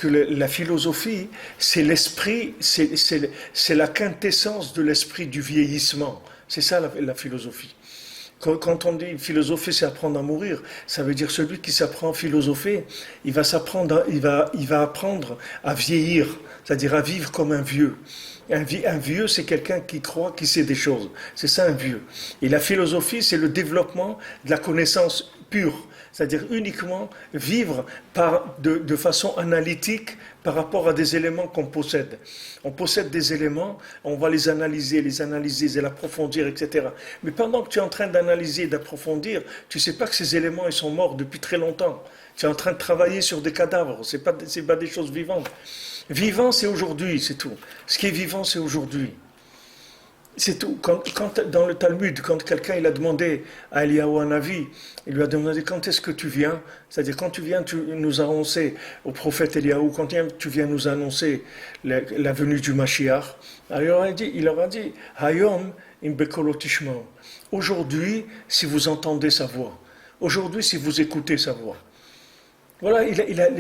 la philosophie, c'est l'esprit, c'est la quintessence de l'esprit du vieillissement. C'est ça la philosophie. Quand on dit philosopher, c'est apprendre à mourir, ça veut dire celui qui s'apprend à philosopher, il va apprendre à vieillir, c'est-à-dire à vivre comme un vieux. Un vieux, c'est quelqu'un qui croit qu'il sait des choses. C'est ça un vieux. Et la philosophie, c'est le développement de la connaissance pure. c'est-à-dire uniquement vivre de façon analytique par rapport à des éléments qu'on possède. On possède des éléments, on va les analyser, les approfondir, etc. Mais pendant que tu es en train d'analyser et d'approfondir, tu ne sais pas que ces éléments ils sont morts depuis très longtemps. Tu es en train de travailler sur des cadavres, ce n'est pas des choses vivantes. Vivant, c'est aujourd'hui, c'est tout. Ce qui est vivant, c'est aujourd'hui. C'est tout. Dans le Talmud, quand quelqu'un il a demandé à Eliyahu Hanavi, il lui a demandé quand est-ce que tu viens, c'est-à-dire quand tu viens nous annoncer au prophète Eliyahu, quand tu viens nous annoncer la venue du Mashiach, alors il leur a dit Hayom im bekolo tishma'u. Aujourd'hui, si vous entendez sa voix, aujourd'hui, si vous écoutez sa voix. Voilà,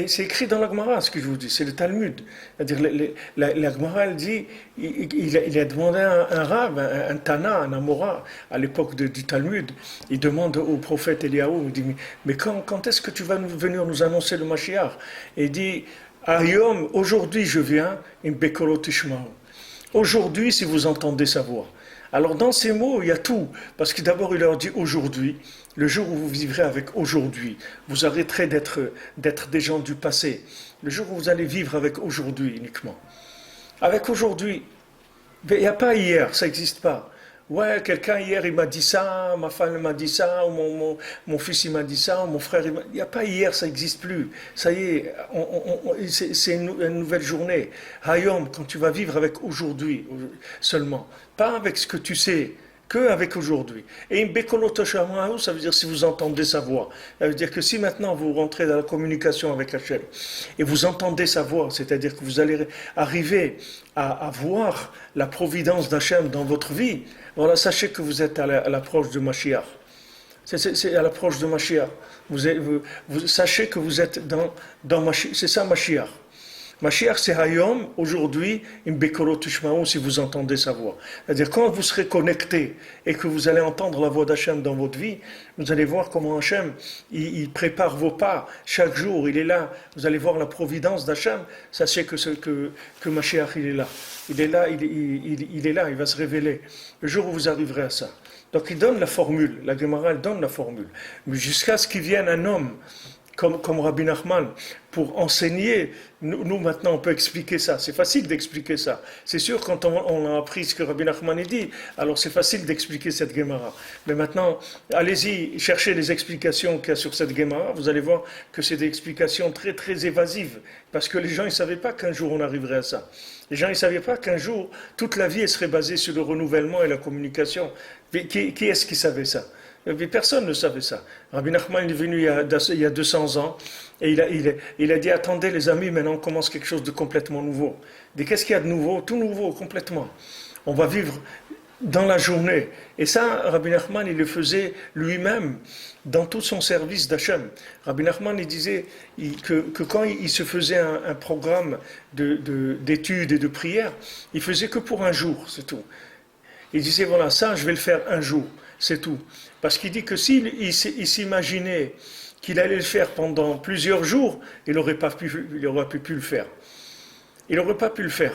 c'est écrit dans la Gemara, ce que je vous dis, c'est le Talmud. C'est-à-dire, la Gemara, elle dit, il a demandé à un Rav, un Tana, un Amora, à l'époque du Talmud, il demande au prophète Eliyahu, il dit, mais quand est-ce que tu vas venir nous annoncer le Mashiach? Et il dit, Ayom, aujourd'hui je viens, im bekolo tishma'u. Aujourd'hui, si vous entendez sa voix. Alors dans ces mots, il y a tout. Parce que d'abord, il leur dit aujourd'hui, le jour où vous vivrez avec aujourd'hui, vous arrêterez d'être des gens du passé. Le jour où vous allez vivre avec aujourd'hui uniquement. Avec aujourd'hui, il n'y a pas hier, ça n'existe pas. Ouais, quelqu'un hier il m'a dit ça, ma femme m'a dit ça, ou mon fils il m'a dit ça, ou mon frère il n'y a pas hier, ça n'existe plus. Ça y est, c'est une nouvelle journée. Hayom, quand tu vas vivre avec aujourd'hui seulement, pas avec ce que tu sais, que avec aujourd'hui. Et Bekolo Toshama'u, ça veut dire si vous entendez sa voix. Ça veut dire que si maintenant vous rentrez dans la communication avec Hachem et vous entendez sa voix, c'est-à-dire que vous allez arriver à voir la providence d'Hachem dans votre vie, voilà, sachez que vous êtes à l'approche de Mashiach. C'est à l'approche de Mashiach. Vous sachez que vous êtes dans Mashiach. C'est ça Mashiach. Mashiach, c'est Hayom, aujourd'hui, im bekolo tishma'u, si vous entendez sa voix. C'est-à-dire, quand vous serez connecté et que vous allez entendre la voix d'Hachem dans votre vie, vous allez voir comment Hachem, il prépare vos pas. Chaque jour, il est là. Vous allez voir la providence d'Hachem. Sachez que Mashiach, il est là. Il est là, il est là, il va se révéler. Le jour où vous arriverez à ça. Donc, il donne la formule. La Gemara, elle donne la formule. Mais jusqu'à ce qu'il vienne un homme comme Rabbi Nachman, pour enseigner, nous maintenant on peut expliquer ça, c'est facile d'expliquer ça. C'est sûr quand on a appris ce que Rabbi Nachman dit, alors c'est facile d'expliquer cette Gemara. Mais maintenant, allez-y, cherchez les explications qu'il y a sur cette Gemara, vous allez voir que c'est des explications très très évasives, parce que les gens ils ne savaient pas qu'un jour on arriverait à ça. Les gens ils ne savaient pas qu'un jour, toute la vie elle serait basée sur le renouvellement et la communication. Qui est-ce qui savait ça? Personne ne savait ça. Rabbi Nachman est venu il y a 200 ans et il a dit attendez les amis, maintenant on commence quelque chose de complètement nouveau. Qu'est-ce qu'il y a de nouveau? Tout nouveau, complètement. On va vivre dans la journée. Et ça, Rabbi Nachman, il le faisait lui-même dans tout son service d'Hachem. Rabbi Nachman, il disait que quand il se faisait un programme d'études et de prières, il faisait que pour un jour, c'est tout. Il disait voilà, ça je vais le faire un jour. C'est tout. Parce qu'il dit que s'il s'imaginait qu'il allait le faire pendant plusieurs jours, il n'aurait pas pu le faire. Il n'aurait pas pu le faire.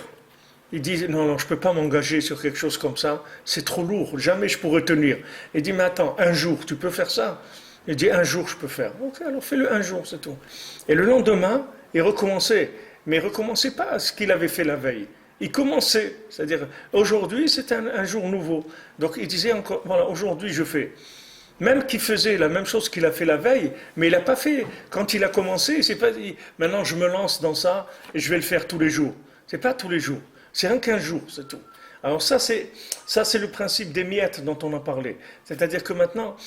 Il dit, non, je ne peux pas m'engager sur quelque chose comme ça, c'est trop lourd, jamais je pourrais tenir. Il dit, mais attends, un jour, tu peux faire ça? Il dit, un jour, je peux faire. Ok, alors fais-le un jour, c'est tout. Et le lendemain, il recommençait. Mais il ne recommençait pas ce qu'il avait fait la veille. Il commençait, c'est-à-dire aujourd'hui c'est un jour nouveau. Donc il disait encore, voilà, aujourd'hui je fais. Même qu'il faisait la même chose qu'il a fait la veille, mais il n'a pas fait. Quand il a commencé, il s'est pas dit, maintenant je me lance dans ça et je vais le faire tous les jours. C'est pas tous les jours, c'est rien qu'un jour, c'est tout. Alors ça c'est le principe des miettes dont on a parlé. C'est-à-dire que maintenant,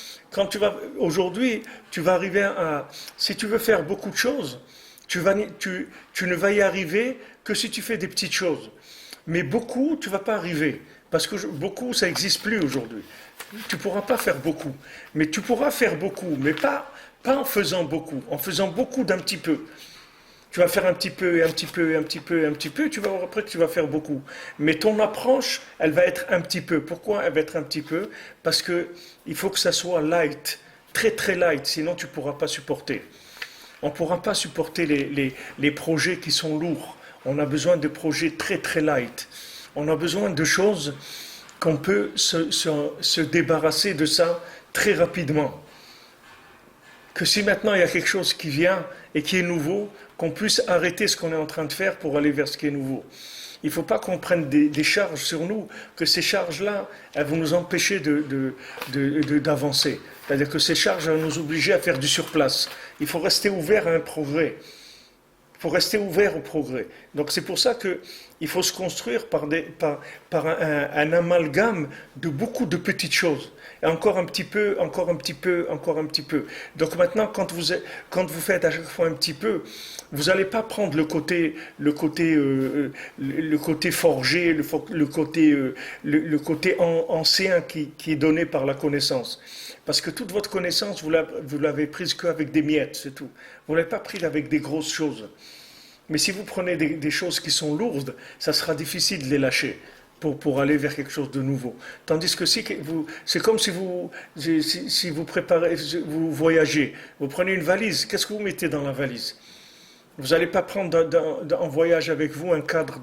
aujourd'hui, tu vas arriver à, si tu veux faire beaucoup de choses, tu ne vas y arriver que si tu fais des petites choses. Mais beaucoup, tu ne vas pas arriver. Parce que beaucoup, ça n'existe plus aujourd'hui. Tu ne pourras pas faire beaucoup. Mais tu pourras faire beaucoup, mais pas en faisant beaucoup. En faisant beaucoup d'un petit peu. Tu vas faire un petit peu, et un petit peu, et un petit peu, et un petit peu, tu vas voir après que tu vas faire beaucoup. Mais ton approche, elle va être un petit peu. Pourquoi elle va être un petit peu? Parce qu'il faut que ça soit light, très très light, sinon tu ne pourras pas supporter. On ne pourra pas supporter les projets qui sont lourds. On a besoin de projets très très light. On a besoin de choses qu'on peut se débarrasser de ça très rapidement. que si maintenant il y a quelque chose qui vient et qui est nouveau, qu'on puisse arrêter ce qu'on est en train de faire pour aller vers ce qui est nouveau. Il ne faut pas qu'on prenne des charges sur nous, que ces charges-là, elles vont nous empêcher d'avancer. C'est-à-dire que ces charges vont nous obliger à faire du surplace. Il faut rester ouvert à un progrès. Il faut rester ouvert au progrès. Donc c'est pour ça qu'il faut se construire par un amalgame de beaucoup de petites choses. Et encore un petit peu, encore un petit peu, encore un petit peu. Donc maintenant, quand vous faites à chaque fois un petit peu, vous n'allez pas prendre le côté forgé, le côté ancien qui est donné par la connaissance. Parce que toute votre connaissance, vous l'avez prise qu'avec des miettes, c'est tout. Vous ne l'avez pas prise avec des grosses choses. Mais si vous prenez des choses qui sont lourdes, ça sera difficile de les lâcher pour aller vers quelque chose de nouveau. Tandis que c'est comme si vous préparez, vous voyagez, vous prenez une valise, qu'est-ce que vous mettez dans la valise ? Vous n'allez pas prendre en voyage avec vous un cadre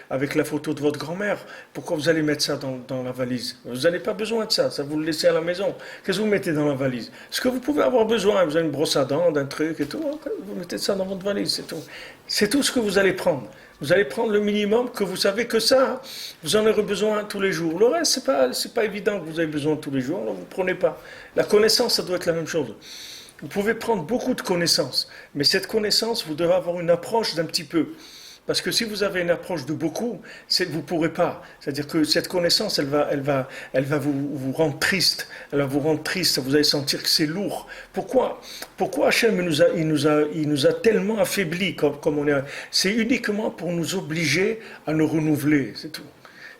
avec la photo de votre grand-mère. Pourquoi vous allez mettre ça dans la valise ? Vous n'avez pas besoin de ça vous le laissez à la maison. Qu'est-ce que vous mettez dans la valise ? Ce que vous pouvez avoir besoin, vous avez une brosse à dents, d'un truc et tout, vous mettez ça dans votre valise, c'est tout. C'est tout ce que vous allez prendre. Vous allez prendre le minimum que vous savez que ça, vous en aurez besoin tous les jours. Le reste, c'est pas évident que vous avez besoin tous les jours, alors vous ne prenez pas. La connaissance, ça doit être la même chose. Vous pouvez prendre beaucoup de connaissances, mais cette connaissance, vous devez avoir une approche d'un petit peu. Parce que si vous avez une approche de beaucoup, vous ne pourrez pas. C'est-à-dire que cette connaissance, elle va vous rendre triste. Elle va vous rendre triste, vous allez sentir que c'est lourd. Pourquoi Hachem il nous a tellement affaiblis comme on est. C'est uniquement pour nous obliger à nous renouveler, c'est tout.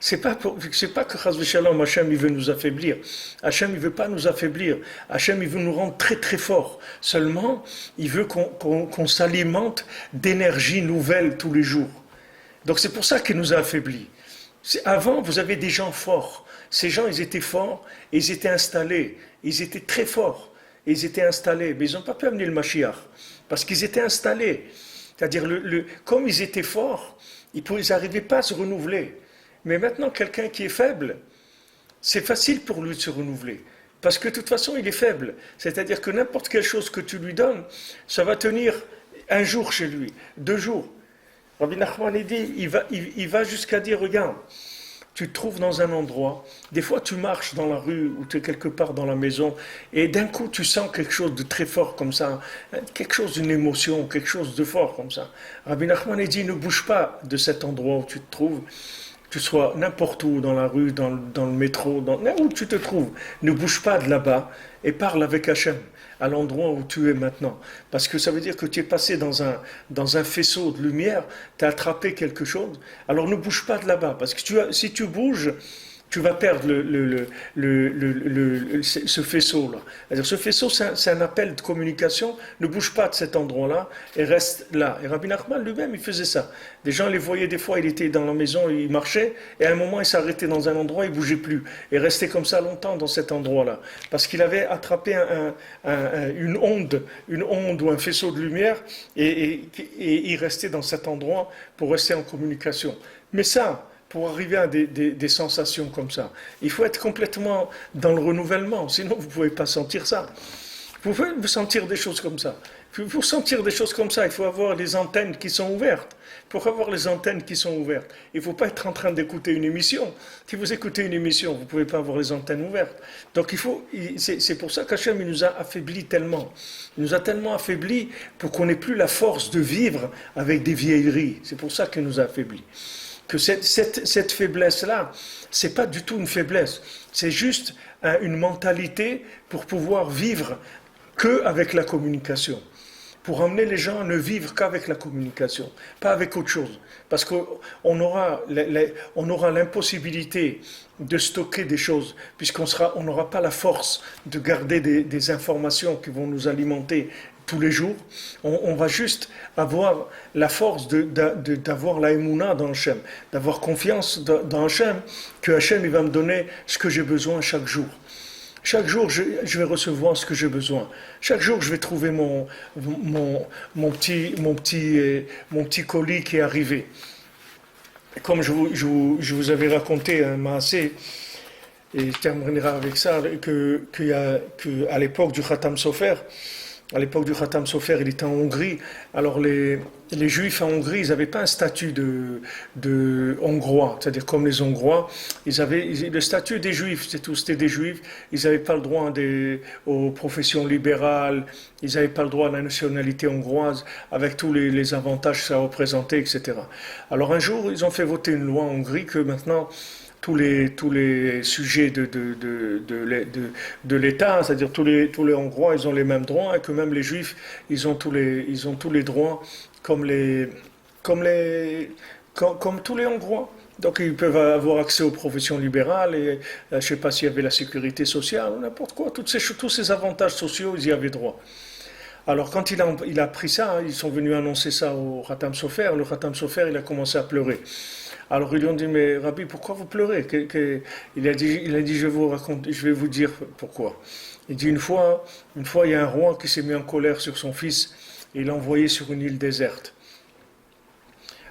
C'est pas que Chas v'Shalom, Hachem il veut nous affaiblir. Hachem il veut pas nous affaiblir. Hachem il veut nous rendre très très forts. Seulement, il veut qu'on s'alimente d'énergie nouvelle tous les jours. Donc c'est pour ça qu'il nous a affaiblis. Avant, vous avez des gens forts. Ces gens, ils étaient forts et ils étaient installés. Ils étaient très forts et ils étaient installés. Mais ils n'ont pas pu amener le Mashiach parce qu'ils étaient installés. C'est-à-dire, comme ils étaient forts, ils n'arrivaient pas à se renouveler. Mais maintenant, quelqu'un qui est faible, c'est facile pour lui de se renouveler. Parce que de toute façon, il est faible. C'est-à-dire que n'importe quelle chose que tu lui donnes, ça va tenir un jour chez lui, 2 jours. Rabbi Nachman, il va jusqu'à dire, regarde, tu te trouves dans un endroit, des fois tu marches dans la rue ou tu es quelque part dans la maison, et d'un coup tu sens quelque chose de très fort comme ça, quelque chose d'une émotion, quelque chose de fort comme ça. Rabbi Nachman dit, ne bouge pas de cet endroit où tu te trouves, que tu sois n'importe où, dans la rue, dans le métro, où tu te trouves, ne bouge pas de là-bas et parle avec Hachem à l'endroit où tu es maintenant. Parce que ça veut dire que tu es passé dans un faisceau de lumière, tu as attrapé quelque chose, alors ne bouge pas de là-bas. Parce que si tu bouges, tu vas perdre ce faisceau-là. C'est-à-dire, ce faisceau, c'est un appel de communication. Ne bouge pas de cet endroit-là et reste là. Et Rabbi Nachman lui-même, il faisait ça. Des gens les voyaient des fois, il était dans la maison, il marchait, et à un moment, il s'arrêtait dans un endroit, il ne bougeait plus. Et restait comme ça longtemps dans cet endroit-là. Parce qu'il avait attrapé une onde ou un faisceau de lumière, et il restait dans cet endroit pour rester en communication. Mais ça, pour arriver à des sensations comme ça, il faut être complètement dans le renouvellement, sinon vous ne pouvez pas sentir ça. Vous pouvez vous sentir des choses comme ça. Pour sentir des choses comme ça, il faut avoir les antennes qui sont ouvertes. Pour avoir les antennes qui sont ouvertes, il ne faut pas être en train d'écouter une émission. Si vous écoutez une émission, vous ne pouvez pas avoir les antennes ouvertes. Donc c'est pour ça qu'Hachem nous a affaiblis tellement. Il nous a tellement affaiblis pour qu'on n'ait plus la force de vivre avec des vieilleries. C'est pour ça qu'il nous a affaiblis. Que cette faiblesse-là, ce n'est pas du tout une faiblesse. C'est juste une mentalité pour pouvoir vivre qu'avec la communication. Pour emmener les gens à ne vivre qu'avec la communication, pas avec autre chose. Parce qu'on aura l'impossibilité de stocker des choses, puisqu'on n'aura pas la force de garder des informations qui vont nous alimenter tous les jours. On va juste avoir la force d'avoir la émouna dans Hachem, d'avoir confiance dans Hachem, que Hachem il va me donner ce que j'ai besoin chaque jour. Chaque jour, je vais recevoir ce que j'ai besoin. Chaque jour, je vais trouver mon petit colis qui est arrivé. Comme je vous avais raconté un maasé, et je terminerai avec ça, qu'à l'époque du Khatam Sofer, à l'époque du Khatam Sofer, il était en Hongrie. Alors les Juifs en Hongrie, ils n'avaient pas un statut de Hongrois, c'est-à-dire comme les Hongrois, le statut des Juifs, c'est tout, c'était des Juifs, ils n'avaient pas le droit aux professions libérales, ils n'avaient pas le droit à la nationalité hongroise, avec tous les avantages que ça représentait, etc. Alors un jour, ils ont fait voter une loi en Hongrie que maintenant, tous les sujets de l'État, c'est-à-dire tous les Hongrois, ils ont les mêmes droits, et que même les Juifs, ils ont tous les droits comme comme tous les Hongrois. Donc ils peuvent avoir accès aux professions libérales, et je ne sais pas s'il y avait la sécurité sociale, ou n'importe quoi, tous ces avantages sociaux, ils y avaient droit. Alors quand il a pris ça, ils sont venus annoncer ça au Khatam Sofer, le Khatam Sofer, il a commencé à pleurer. Alors ils lui ont dit, mais Rabbi, pourquoi vous pleurez? Il a dit, je vais vous dire pourquoi. Il dit, une fois, il y a un roi qui s'est mis en colère sur son fils, et il l'a envoyé sur une île déserte.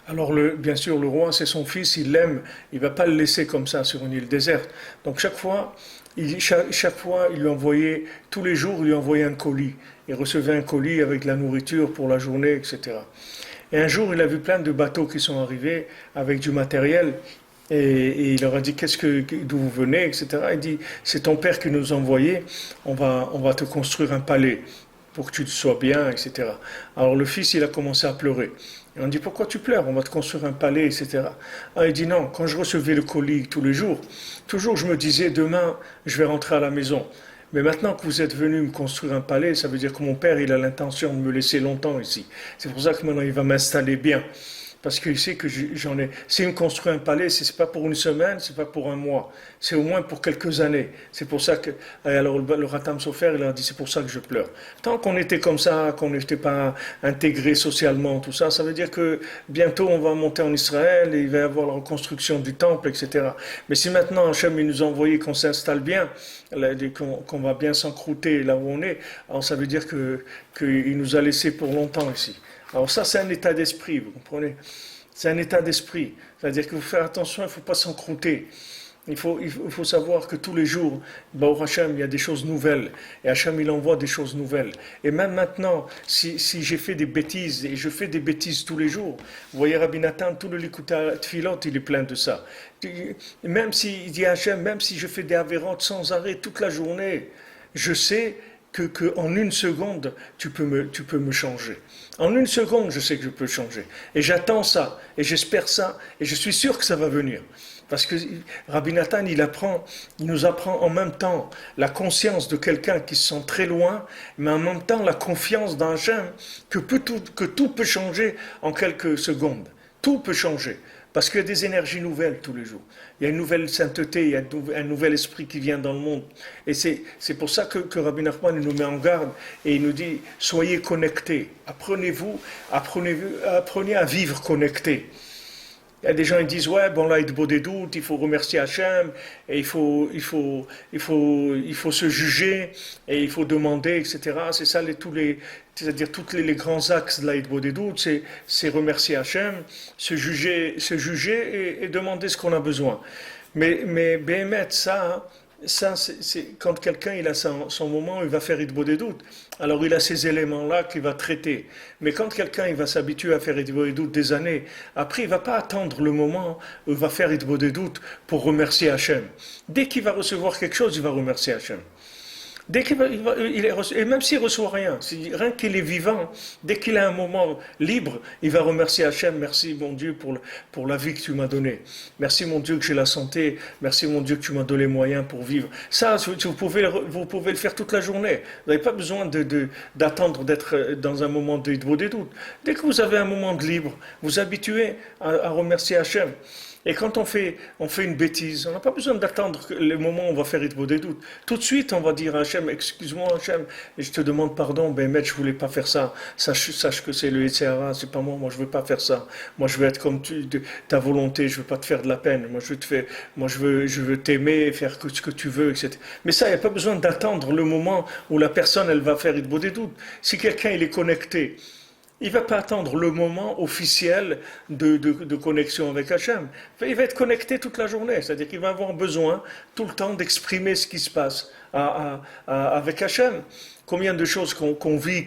Alors bien sûr, le roi, c'est son fils, il l'aime, il ne va pas le laisser comme ça sur une île déserte. Donc chaque fois, il lui envoyait, tous les jours, il lui envoyait un colis. Il recevait un colis avec de la nourriture pour la journée, etc. Et un jour, il a vu plein de bateaux qui sont arrivés avec du matériel. Et il leur a dit, d'où vous venez, etc. Il dit, c'est ton père qui nous a envoyé, on va te construire un palais pour que tu sois bien, etc. Alors le fils, il a commencé à pleurer. Et on dit, pourquoi tu pleures? On va te construire un palais, etc. Alors il dit, non, quand je recevais le colis tous les jours, toujours je me disais, demain, je vais rentrer à la maison. Mais maintenant que vous êtes venu me construire un palais, ça veut dire que mon père, il a l'intention de me laisser longtemps ici. C'est pour ça que maintenant, il va m'installer bien. Parce qu'il sait que j'en ai. S'il me construit un palais, c'est pas pour une semaine, c'est pas pour un mois. C'est au moins pour quelques années. C'est pour ça que. Alors le Khatam Sofer, il a dit, c'est pour ça que je pleure. Tant qu'on était comme ça, qu'on n'était pas intégré socialement, tout ça, ça veut dire que bientôt on va monter en Israël et il va y avoir la reconstruction du temple, etc. Mais si maintenant Hachem il nous a envoyé qu'on s'installe bien, qu'on va bien s'encrouter là où on est, alors ça veut dire qu'il nous a laissé pour longtemps ici. Alors ça, c'est un état d'esprit, vous comprenez? C'est un état d'esprit. C'est-à-dire qu'il faut faire attention, il ne faut pas s'encrouter. Il faut savoir que tous les jours, au Hachem, il y a des choses nouvelles. Et Hachem, il envoie des choses nouvelles. Et même maintenant, si j'ai fait des bêtises, et je fais des bêtises tous les jours, vous voyez Rabbi Nathan, tout le Likuta Tfilot, il est plein de ça. Même si, il dit Hachem, même si je fais des avérantes sans arrêt toute la journée, je sais que en une seconde, tu peux me changer. En une seconde, je sais que je peux changer. Et j'attends ça, et j'espère ça, et je suis sûr que ça va venir. Parce que Rabbi Nathan, il nous apprend en même temps la conscience de quelqu'un qui se sent très loin, mais en même temps la confiance d'un Hachem que tout peut changer en quelques secondes. Tout peut changer. Parce qu'il y a des énergies nouvelles tous les jours. Il y a une nouvelle sainteté, il y a un nouvel esprit qui vient dans le monde. Et c'est pour ça que Rabbi Nachman nous met en garde et il nous dit, soyez connectés, apprenez à vivre connectés. Il y a des gens qui disent, ouais, bon là, il y a des doutes, il faut remercier Hachem, et il faut se juger, et il faut demander, etc. C'est ça, c'est-à-dire tous les grands axes de l'Aïd des doutes, c'est remercier Hachem, se juger et demander ce qu'on a besoin. Mais Béhémet, ça c'est quand quelqu'un il a son moment où il va faire Idbo des doutes, alors il a ces éléments-là qu'il va traiter. Mais quand quelqu'un il va s'habituer à faire Idbo des doutes des années, après il ne va pas attendre le moment où il va faire Idbo des doutes pour remercier Hachem. Dès qu'il va recevoir quelque chose, il va remercier Hachem. Dès et même s'il ne reçoit rien qu'il est vivant, dès qu'il a un moment libre, il va remercier Hachem. Merci mon Dieu pour la vie que tu m'as donnée. Merci mon Dieu que j'ai la santé. Merci mon Dieu que tu m'as donné les moyens pour vivre. Ça, vous pouvez le faire toute la journée. Vous n'avez pas besoin d'attendre d'être dans un moment de des doutes. Dès que vous avez un moment de libre, vous habituez à remercier Hachem. Et quand on fait une bêtise, on n'a pas besoin d'attendre le moment où on va faire Idbo des doutes. Tout de suite, on va dire à Hachem, excuse-moi Hachem, et je te demande pardon, mais je voulais pas faire ça. Sache que c'est le Yetzirah, c'est pas moi je veux pas faire ça. Moi je veux être comme ta volonté, je veux pas te faire de la peine. Je veux t'aimer, faire ce que tu veux, etc. Mais ça, il n'y a pas besoin d'attendre le moment où la personne, elle va faire Idbo des doutes. Si quelqu'un, il est connecté, il ne va pas attendre le moment officiel de connexion avec Hachem. Il va être connecté toute la journée. C'est-à-dire qu'il va avoir besoin tout le temps d'exprimer ce qui se passe avec Hachem. Combien de choses qu'on vit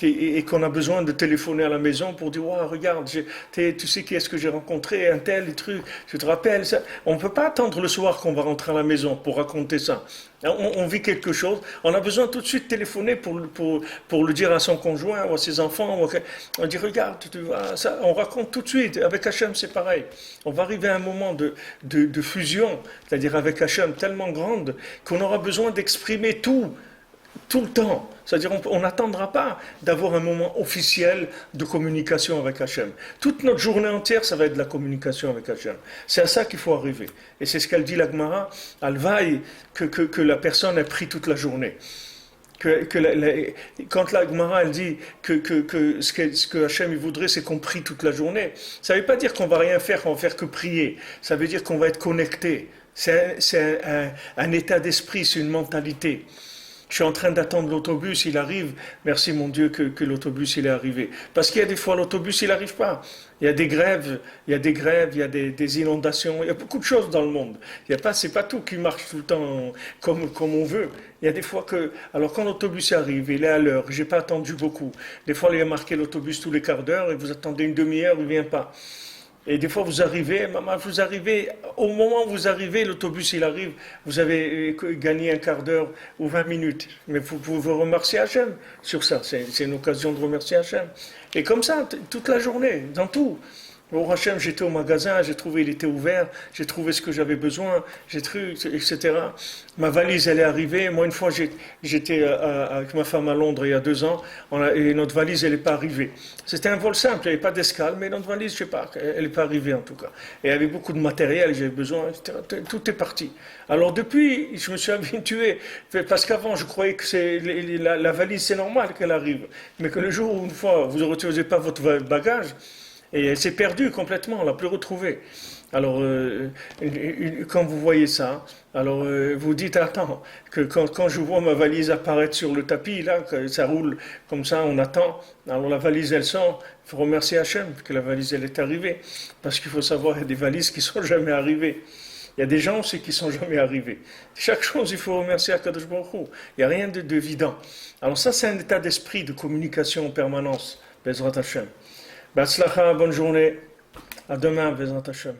et qu'on a besoin de téléphoner à la maison pour dire, wow, regarde, tu sais qui est-ce que j'ai rencontré, un tel truc, tu te rappelles ça. On ne peut pas attendre le soir qu'on va rentrer à la maison pour raconter ça. On vit quelque chose, on a besoin tout de suite de téléphoner pour le dire à son conjoint ou à ses enfants. On dit, regarde, tu vois, ça, on raconte tout de suite. Avec Hachem, c'est pareil. On va arriver à un moment de fusion, c'est-à-dire avec Hachem tellement grande qu'on aura besoin d'exprimer tout le temps. C'est-à-dire on n'attendra pas d'avoir un moment officiel de communication avec Hachem. Toute notre journée entière, ça va être de la communication avec Hachem. C'est à ça qu'il faut arriver. Et c'est ce qu'elle dit la Gemara, Alvaï, que la personne ait pris toute la journée. Quand la Gemara elle dit que ce que Hachem il voudrait, c'est qu'on prie toute la journée, ça ne veut pas dire qu'on va rien faire, qu'on va faire que prier. Ça veut dire qu'on va être connecté. C'est un état d'esprit, c'est une mentalité. Je suis en train d'attendre l'autobus, il arrive. Merci mon Dieu que l'autobus il est arrivé. Parce qu'il y a des fois l'autobus il n'arrive pas. Il y a des grèves, il y a des inondations, il y a beaucoup de choses dans le monde. C'est pas tout qui marche tout le temps comme on veut. Il y a des fois alors quand l'autobus arrive, il est à l'heure, j'ai pas attendu beaucoup. Des fois il y a marqué l'autobus tous les quarts d'heure et vous attendez une demi-heure, il vient pas. Et des fois, vous arrivez, au moment où vous arrivez, l'autobus il arrive, vous avez gagné un quart d'heure ou 20 minutes. Mais vous pouvez remercier Hachem sur ça. C'est une occasion de remercier Hachem. Et comme ça, toute la journée, dans tout. Au Hachem, j'étais au magasin, j'ai trouvé il était ouvert, j'ai trouvé ce que j'avais besoin, etc. Ma valise, elle est arrivée. Moi, une fois, j'étais avec ma femme à Londres il y a 2 ans, et notre valise, elle n'est pas arrivée. C'était un vol simple, il n'y avait pas d'escale, mais notre valise, je sais pas, elle n'est pas arrivée en tout cas. Et il y avait beaucoup de matériel, j'avais besoin, etc. Tout est parti. Alors depuis, je me suis habitué, parce qu'avant, je croyais que la valise, c'est normal qu'elle arrive, mais que le jour où, une fois, vous ne retrouvez pas votre bagage, et elle s'est perdue complètement, on ne l'a plus retrouvée. Alors, quand vous voyez ça, alors vous dites, attends, que quand je vois ma valise apparaître sur le tapis, là, que ça roule comme ça, on attend. Alors la valise, elle sort. Il faut remercier Hachem que la valise, elle est arrivée. Parce qu'il faut savoir, il y a des valises qui ne sont jamais arrivées. Il y a des gens aussi qui ne sont jamais arrivés. Chaque chose, il faut remercier Akadosh Baruch Hu. Il n'y a rien d'évident. Alors ça, c'est un état d'esprit de communication en permanence. Bezrat Hachem. Batzlacha, bonne journée. À demain, Bezrat Hachem.